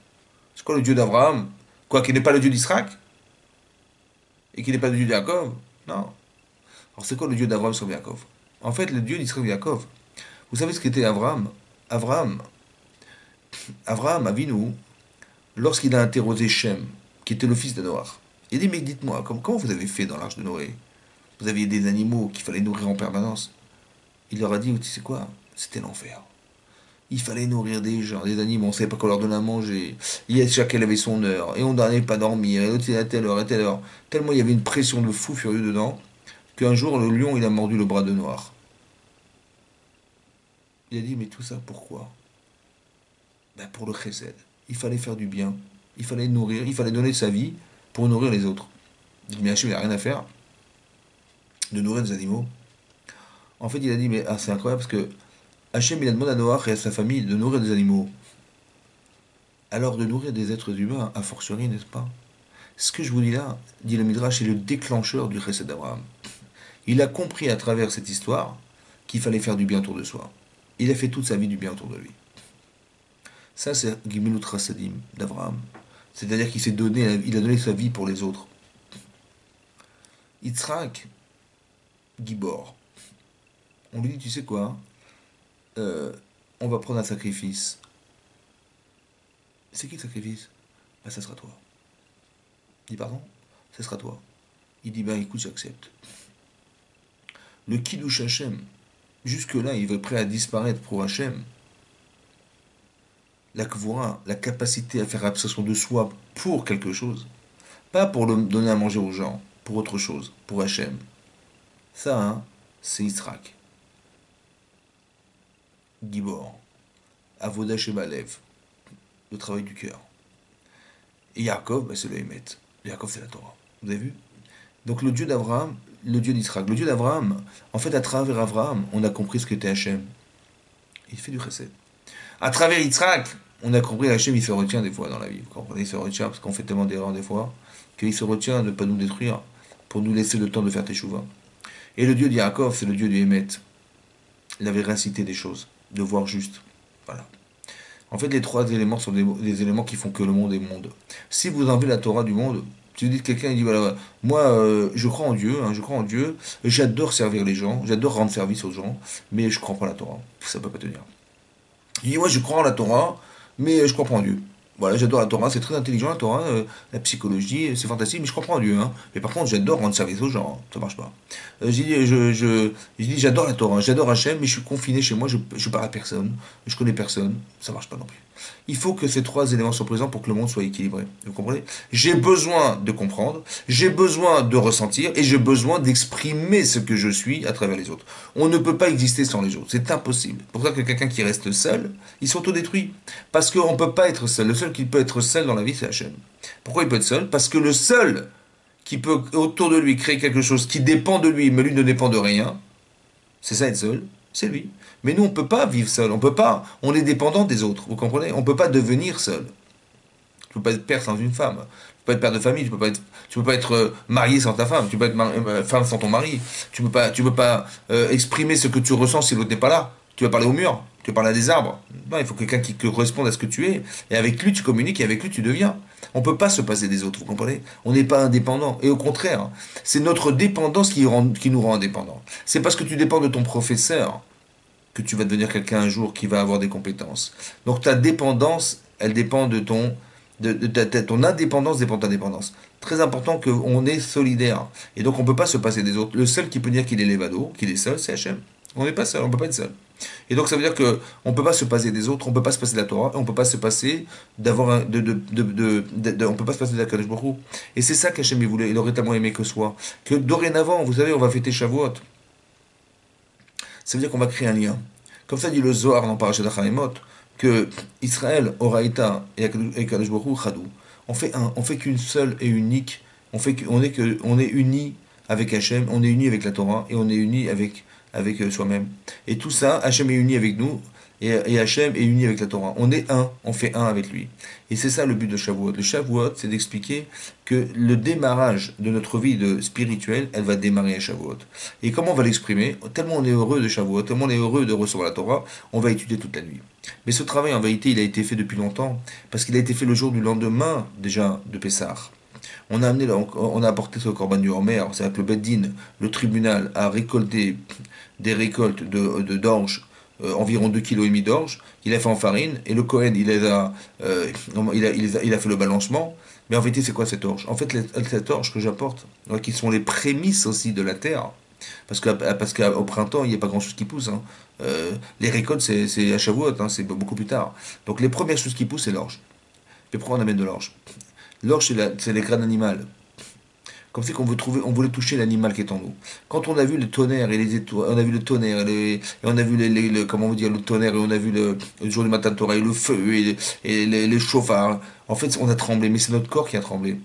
C'est quoi le Dieu d'Abraham? Quoi, qui n'est pas le Dieu d'Israël et qui n'est pas le Dieu de Yaakov? Non. Alors c'est quoi le Dieu d'Abraham sur Yaakov? En fait, le Dieu d'Israël et Yaakov. Vous savez ce qu'était Abraham? Abraham, Abraham Avinu, lorsqu'il a interrogé Shem, qui était le fils de Noach, il dit, mais dites-moi, comment vous avez fait dans l'arche de Noé? Vous aviez des animaux qu'il fallait nourrir en permanence. Il leur a dit, tu sais quoi? C'était l'enfer. Il fallait nourrir des gens, des animaux, on ne savait pas quoi leur donner à manger. Chacun avait son heure, et on n'allait pas dormir, et l'autre il à telle heure, et telle heure. Tellement il y avait une pression de fou furieux dedans, qu'un jour le lion il a mordu le bras de Noach. Il a dit, mais tout ça pourquoi? Pour le chesed. Il fallait faire du bien. Il fallait nourrir, il fallait donner sa vie pour nourrir les autres. Il dit, mais Hachem, il n'a rien à faire de nourrir des animaux. En fait, il a dit, mais c'est incroyable parce que Hachem, il a demandé à Noach et à sa famille de nourrir des animaux. Alors de nourrir des êtres humains, a fortiori, n'est-ce pas? Ce que je vous dis là, dit le Midrash, c'est le déclencheur du chesed d'Abraham. Il a compris à travers cette histoire qu'il fallait faire du bien autour de soi. Il a fait toute sa vie du bien autour de lui. Ça, c'est Gimilut Rasadim d'Abraham. C'est-à-dire qu'il s'est donné, il a donné sa vie pour les autres. Yitzhak, Gibor. On lui dit, tu sais quoi? On va prendre un sacrifice. C'est qui le sacrifice? Ça sera toi. Il dit, pardon? Ça sera toi. Il dit, écoute, j'accepte. Le Kiddush Hashem, jusque-là, il est prêt à disparaître pour Hashem. La kvoura, la capacité à faire abstraction de soi pour quelque chose, pas pour le donner à manger aux gens, pour autre chose, pour Hachem. Ça, c'est Yitzhak. Gibor. Avoda Shebalev. Le travail du cœur. Et Yaakov, c'est le Hémet. Yaakov, c'est la Torah. Vous avez vu? Donc le Dieu d'Abraham, le Dieu d'Israël. Le Dieu d'Abraham, en fait, à travers Abraham, on a compris ce qu'était Hachem. Il fait du chesed. À travers Yitzhak, on a compris Hachem, il se retient des fois dans la vie. Vous comprenez? Il se retient parce qu'on fait tellement d'erreurs des fois qu'il se retient de ne pas nous détruire pour nous laisser le temps de faire teshuva. Et le Dieu de Yaakov, c'est le Dieu du Hémet. La véracité des choses, de voir juste. Voilà. En fait, les trois éléments sont des éléments qui font que le monde est monde. Si vous enlevez la Torah du monde, si vous dites quelqu'un, il dit voilà, moi je crois en Dieu, je crois en Dieu, j'adore servir les gens, j'adore rendre service aux gens, mais je ne crois pas en la Torah. Ça ne peut pas tenir. Il dit, moi je crois en la Torah, mais je crois pas en Dieu. Voilà, j'adore la Torah, c'est très intelligent la Torah, la psychologie, c'est fantastique, mais je comprends en Dieu. Mais par contre, j'adore rendre service aux gens, ça marche pas. J'ai dit, j'adore la Torah, j'adore Hachem, mais je suis confiné chez moi, je parle à personne, je connais personne, ça marche pas non plus. Il faut que ces trois éléments soient présents pour que le monde soit équilibré. Vous comprenez? J'ai besoin de comprendre, j'ai besoin de ressentir, et j'ai besoin d'exprimer ce que je suis à travers les autres. On ne peut pas exister sans les autres, c'est impossible. C'est pour ça que quelqu'un qui reste seul, il s'autodétruit. Parce qu'on ne peut pas être seul. Le seul qui peut être seul dans la vie, c'est Hachem. Pourquoi il peut être seul? Parce que le seul qui peut autour de lui créer quelque chose qui dépend de lui, mais lui ne dépend de rien, c'est ça être seul, c'est lui. Mais nous, on ne peut pas vivre seul, on peut pas, on est dépendant des autres, vous comprenez? On ne peut pas devenir seul. Je ne peux pas être père sans une femme. peux pas être père de famille, tu peux pas être marié sans ta femme, tu peux pas être femme sans ton mari, tu peux pas exprimer ce que tu ressens si l'autre n'est pas là. Tu vas parler au mur, tu vas parler à des arbres. Non, il faut quelqu'un qui corresponde à ce que tu es. Et avec lui, tu communiques et avec lui, tu deviens. On ne peut pas se passer des autres, vous comprenez? On n'est pas indépendant. Et au contraire, c'est notre dépendance qui nous rend indépendants. C'est parce que tu dépends de ton professeur que tu vas devenir quelqu'un un jour qui va avoir des compétences. Donc ta dépendance, elle dépend de ton... ton indépendance dépend de ta dépendance. Très important qu'on est solidaire. Et donc on ne peut pas se passer des autres. Le seul qui peut dire qu'il est l'évado, qu'il est seul, c'est Hachem. On n'est pas seul, on ne peut pas être seul. Et donc ça veut dire que on peut pas se passer des autres, on peut pas se passer de la Torah, on peut pas se passer d'avoir on peut pas se passer de la Kadosh Baruch Hu. Et c'est ça qu'Hachem il voulait, il aurait tellement aimé que soit. Que dorénavant, vous savez, on va fêter Shavuot. Ça veut dire qu'on va créer un lien. Comme ça dit le Zohar dans Parashat Achamemot, que Israël, Oraïta et Kadosh Baruch Hu, Chadou, on fait qu'une seule et unique, on est unis avec Hachem, on est unis avec la Torah et on est unis avec soi-même. Et tout ça, Hachem est uni avec nous et Hachem est uni avec la Torah. On est un, on fait un avec lui. Et c'est ça le but de Shavuot. Le Shavuot, c'est d'expliquer que le démarrage de notre vie spirituelle, elle va démarrer à Shavuot. Et comment on va l'exprimer? Tellement on est heureux de Shavuot, tellement on est heureux de recevoir la Torah, on va étudier toute la nuit. Mais ce travail, en vérité, il a été fait depuis longtemps, parce qu'il a été fait le jour du lendemain, déjà, de Pessah. On a apporté ce corban du Homer, c'est-à-dire que le Beddin, le tribunal, a récolté des récoltes d'orge, environ 2,5 kg d'orge, il a fait en farine, et le Cohen, il a fait le balancement. Mais en vérité, c'est quoi cette orge? En fait, cette orge que j'apporte, qui sont les prémices aussi de la terre, parce qu'au printemps, il n'y a pas grand-chose qui pousse. Hein. Les récoltes, c'est à Shavuot, hein, c'est beaucoup plus tard. Donc les premières choses qui poussent, c'est l'orge. Mais pourquoi on amène de l'orge? L'orge, c'est les graines animales. Comme si on voulait toucher l'animal qui est en nous. Quand on a vu le tonnerre et les étoiles, on a vu le tonnerre et on a vu comment vous dire, le tonnerre et on a vu le jour du matin de Torah et le feu et les chauffards. En fait, on a tremblé, mais c'est notre corps qui a tremblé.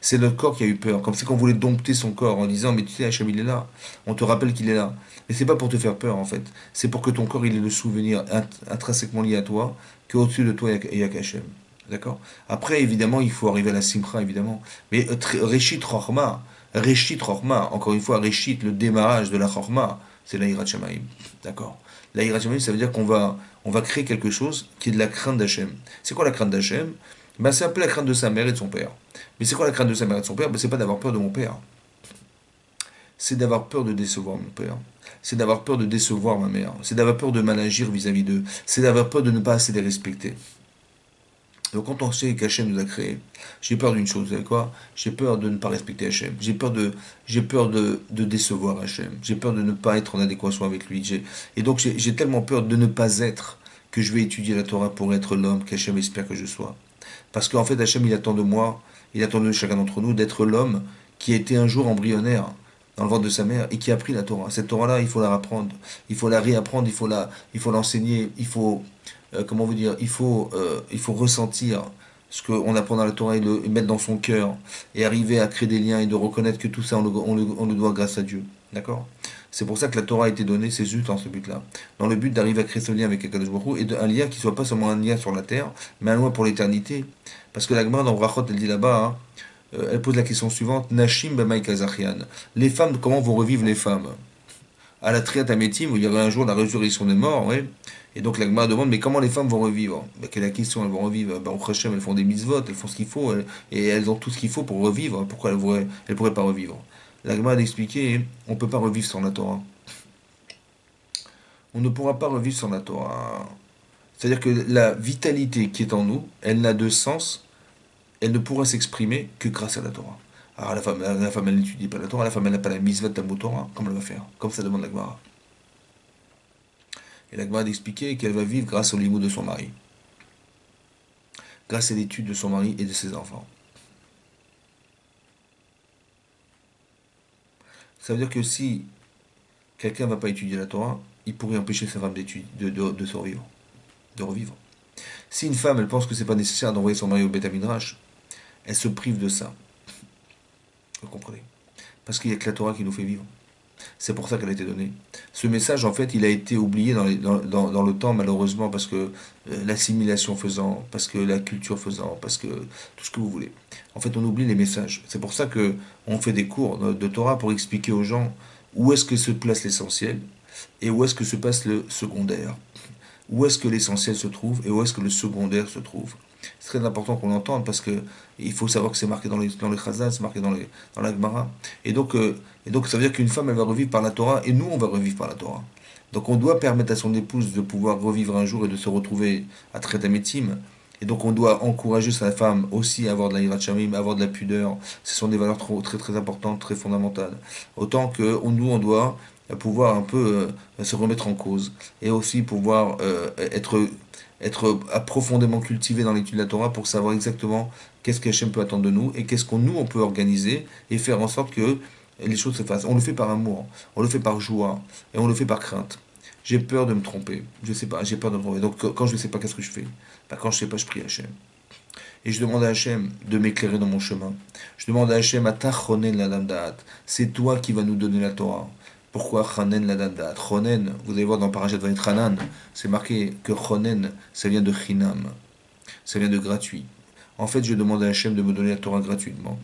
C'est notre corps qui a eu peur. Comme si on voulait dompter son corps en disant, mais tu sais, Hachem, il est là. On te rappelle qu'il est là. Mais c'est pas pour te faire peur, en fait. C'est pour que ton corps, il ait le souvenir intrinsèquement lié à toi, qu'au-dessus de toi, il y a qu'Hachem. D'accord? Après, évidemment, il faut arriver à la simcha, évidemment. Mais Reshit Rochma, encore une fois, Reshit, le démarrage de la Chorma, c'est la Hirat Shamayim. D'accord? La Hirat Shamayim, ça veut dire on va créer quelque chose qui est de la crainte d'Hachem. C'est quoi la crainte d'Hachem? Ben, c'est un peu la crainte de sa mère et de son père. Mais c'est quoi la crainte de sa mère et de son père? Ben, c'est pas d'avoir peur de mon père. C'est d'avoir peur de décevoir mon père. C'est d'avoir peur de décevoir ma mère. C'est d'avoir peur de mal agir vis-à-vis d'eux. C'est d'avoir peur de ne pas assez les respecter. Donc quand on sait qu'Hachem nous a créés, j'ai peur d'une chose, vous savez quoi? J'ai peur de ne pas respecter Hachem. J'ai peur de décevoir Hachem. J'ai peur de ne pas être en adéquation avec lui. Et donc j'ai tellement peur de ne pas être que je vais étudier la Torah pour être l'homme qu'Hachem espère que je sois. Parce qu'en fait Hachem il attend de moi, il attend de chacun d'entre nous d'être l'homme qui a été un jour embryonnaire dans le ventre de sa mère et qui a appris la Torah. Cette Torah-là, il faut la rapprendre, il faut la réapprendre, il faut l'enseigner, il faut comment vous dire, il faut ressentir ce qu'on apprend dans la Torah et mettre dans son cœur et arriver à créer des liens et de reconnaître que tout ça on le doit grâce à Dieu. D'accord? C'est pour ça que la Torah a été donnée, c'est juste dans ce but-là. Dans le but d'arriver à créer ce lien avec Akadosh Baruch Hu et un lien qui soit pas seulement un lien sur la terre, mais un lien pour l'éternité. Parce que la Gemara dans Brachot, elle dit là-bas, elle pose la question suivante, Nashim b'maï kazachian. Les femmes, comment vont revivre les femmes? À la Triat Ametim, où il y aurait un jour la résurrection des morts, oui. Et donc la Gemara demande, mais comment les femmes vont revivre? Quelle est la question? Elles vont revivre. Au Hashem, elles font des mitzvot, elles font ce qu'il faut, et elles ont tout ce qu'il faut pour revivre. Pourquoi elles pourraient pas revivre? La Gemara a expliqué, on ne peut pas revivre sans la Torah. On ne pourra pas revivre sans la Torah. C'est-à-dire que la vitalité qui est en nous, elle n'a de sens, elle ne pourra s'exprimer que grâce à la Torah. Alors la femme elle n'étudie pas la Torah, la femme elle n'a pas la mitzvah de Talmud Torah, comment elle va faire? Comme ça demande la Gemara. Et la Gemara a expliqué qu'elle va vivre grâce au limoud de son mari. Grâce à l'étude de son mari et de ses enfants. Ça veut dire que si quelqu'un ne va pas étudier la Torah, il pourrait empêcher sa femme de survivre, de revivre. Si une femme, elle pense que c'est pas nécessaire d'envoyer son mari au Beth Midrash, elle se prive de ça. Vous comprenez? Parce qu'il n'y a que la Torah qui nous fait vivre. C'est pour ça qu'elle a été donnée. Ce message, en fait, il a été oublié dans le temps, malheureusement, parce que l'assimilation faisant, parce que la culture faisant, parce que tout ce que vous voulez. En fait, on oublie les messages. C'est pour ça que on fait des cours de Torah pour expliquer aux gens où est-ce que se place l'essentiel et où est-ce que se passe le secondaire. Où est-ce que l'essentiel se trouve et où est-ce que le secondaire se trouve. C'est très important qu'on l'entende parce que il faut savoir que c'est marqué dans les Chazal, c'est marqué dans la Gemara. Et donc ça veut dire qu'une femme, elle va revivre par la Torah et nous, on va revivre par la Torah. Donc on doit permettre à son épouse de pouvoir revivre un jour et de se retrouver à Tretametim. Et donc on doit encourager sa femme aussi à avoir de la Yirat Shamim, à avoir de la pudeur. Ce sont des valeurs très très importantes, très fondamentales. Autant que nous, on doit pouvoir un peu se remettre en cause. Et aussi pouvoir être profondément cultivé dans l'étude de la Torah pour savoir exactement qu'est-ce qu'Hachem peut attendre de nous et qu'est-ce qu'on nous on peut organiser et faire en sorte que les choses se fassent. On le fait par amour, on le fait par joie et on le fait par crainte. J'ai peur de me tromper, je sais pas, j'ai peur de me tromper. Donc quand je ne sais pas, qu'est-ce que je fais? Bah, quand je ne sais pas, je prie Hachem. Et je demande à Hachem de m'éclairer dans mon chemin. Je demande à Hachem, à Tachonen la Damdaat. C'est toi qui vas nous donner la Torah. Pourquoi Chanen la Damdaat? Chonen, vous allez voir dans Parashat Vayitranan, c'est marqué que Chonen, ça vient de Chinam. Ça vient de gratuit. En fait, je demande à Hachem de me donner la Torah gratuitement.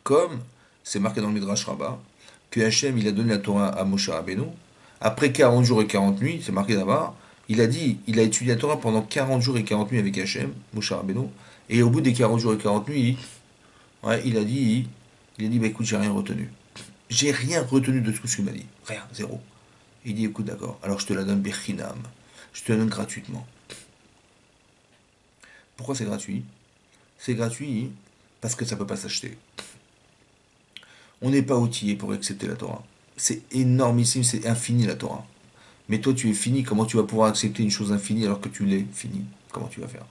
Comme c'est marqué dans le Midrash Rabbah, que Hachem, il a donné la Torah à Moshe Rabbeinu. Après 40 jours et 40 nuits, c'est marqué là-bas, il a dit, il a étudié la Torah pendant 40 jours et 40 nuits avec Hachem, Moshe Rabbeinu. Et au bout des 40 jours et 40 nuits, ouais, il a dit, bah écoute, j'ai rien retenu. J'ai rien retenu de tout ce qu'il m'a dit. Rien, zéro. Il dit, écoute, d'accord, alors je te la donne Bechinam. Je te la donne gratuitement. Pourquoi c'est gratuit? C'est gratuit parce que ça ne peut pas s'acheter. On n'est pas outillé pour accepter la Torah. C'est énormissime, c'est infini la Torah. Mais toi, tu es fini, comment tu vas pouvoir accepter une chose infinie alors que tu l'es fini? Comment tu vas faire?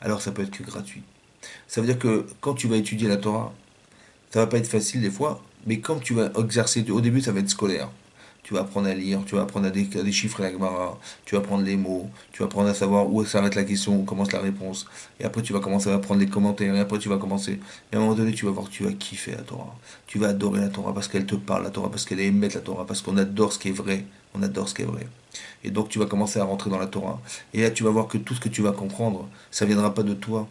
Alors ça peut être que gratuit. Ça veut dire que quand tu vas étudier la Torah, ça va pas être facile des fois, mais quand tu vas exercer, au début ça va être scolaire. Tu vas apprendre à lire, tu vas apprendre à déchiffrer la Gemara, tu vas apprendre les mots, tu vas apprendre à savoir où s'arrête la question, où commence la réponse. Et après tu vas commencer à apprendre les commentaires, et après tu vas commencer. Et à un moment donné, tu vas voir que tu vas kiffer la Torah. Tu vas adorer la Torah parce qu'elle te parle, la Torah, parce qu'elle aime la Torah, parce qu'on adore ce qui est vrai. On adore ce qui est vrai. Et donc tu vas commencer à rentrer dans la Torah. Et là tu vas voir que tout ce que tu vas comprendre, ça ne viendra pas de toi.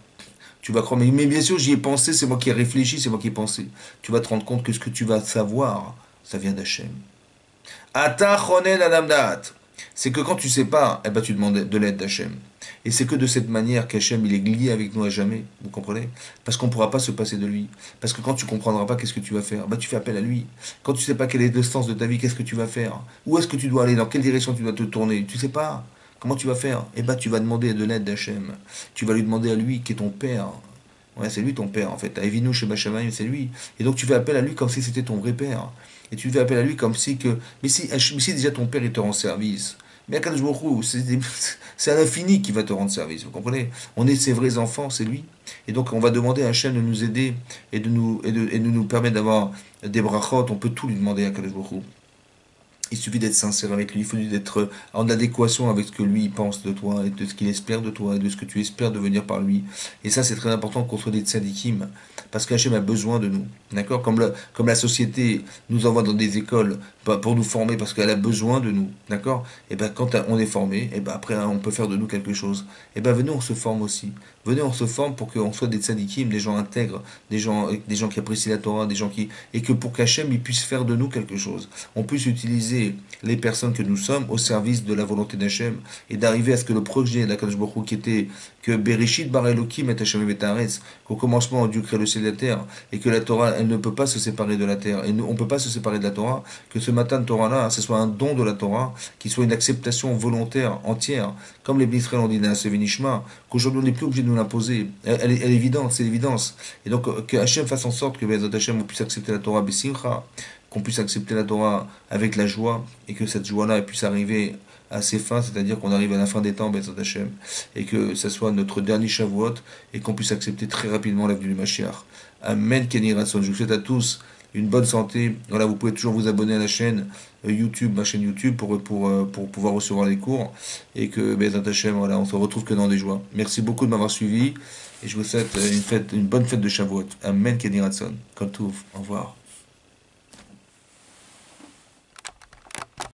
Tu vas croire, mais bien sûr j'y ai pensé, c'est moi qui ai réfléchi, c'est moi qui ai pensé. Tu vas te rendre compte que ce que tu vas savoir, ça vient d'Hachem. Ata chonen adamdat. C'est que quand tu sais pas, eh ben tu demandes de l'aide d'Hachem. Et c'est que de cette manière qu'Hachem il est lié avec nous à jamais, vous comprenez? Parce qu'on ne pourra pas se passer de lui. Parce que quand tu comprendras pas qu'est-ce que tu vas faire, bah tu fais appel à lui. Quand tu sais pas quel est le sens de ta vie, qu'est-ce que tu vas faire? Où est-ce que tu dois aller? Dans quelle direction tu dois te tourner? Tu sais pas. Comment tu vas faire? Eh ben tu vas demander de l'aide d'Hachem. Tu vas lui demander à lui qui est ton père. Ouais, c'est lui ton père en fait. Avinu chez Bachamayim, c'est lui. Et donc tu fais appel à lui comme si c'était ton vrai père. Et tu fais appel à lui comme si que. Mais si déjà ton père il te rend service. Mais Akadosh Baruch Hu, c'est à l'infini qui va te rendre service, vous comprenez? On est ses vrais enfants, c'est lui. Et donc on va demander à Hachem de nous aider et de nous permettre d'avoir des brachot. On peut tout lui demander à Akadosh Baruch Hu. Il suffit d'être sincère avec lui, il faut d'être en adéquation avec ce que lui pense de toi, et de ce qu'il espère de toi, et de ce que tu espères devenir par lui. Et ça, c'est très important qu'on soit des tzadikim, parce qu'Hachem a besoin de nous. D'accord? Comme la société nous envoie dans des écoles pour nous former, parce qu'elle a besoin de nous. D'accord? Et bien, quand on est formé, et ben après, on peut faire de nous quelque chose. Et ben, venez, on se forme aussi. Venez, on se forme pour qu'on soit des tzadikim, des gens intègres, des gens qui apprécient la Torah, et que pour qu'Hachem, il puisse faire de nous quelque chose. On puisse utiliser les personnes que nous sommes au service de la volonté d'Hachem et d'arriver à ce que le projet d'Akadosh Baruch Hu qui était que Bereshit bar Elokim et Hachem et Taretz, qu'au commencement Dieu crée le ciel et la terre et que la Torah elle ne peut pas se séparer de la terre et nous, on ne peut pas se séparer de la Torah, que ce matin de Torah là ce soit un don de la Torah, qui soit une acceptation volontaire entière comme les Israël ont dit dans Sevenishma, qu'aujourd'hui on n'est plus obligé de nous l'imposer, elle est évidente, c'est l'évidence, et donc que Hachem fasse en sorte que Bezat Hachem on puisse accepter la Torah Besimcha, qu'on puisse accepter la Torah avec la joie et que cette joie-là puisse arriver à ses fins, c'est-à-dire qu'on arrive à la fin des temps, Bezat Hashem, et que ce soit notre dernier Shavuot et qu'on puisse accepter très rapidement l'avenue du Mashiach. Amen, Kenny Ratson. Je vous souhaite à tous une bonne santé. Voilà, vous pouvez toujours vous abonner à la chaîne YouTube, ma chaîne YouTube, pour pouvoir recevoir les cours et que Bezat Hashem, voilà, on se retrouve que dans des joies. Merci beaucoup de m'avoir suivi et je vous souhaite une bonne fête de Shavuot. Amen, Kenny Ratson. Comme tout, au revoir.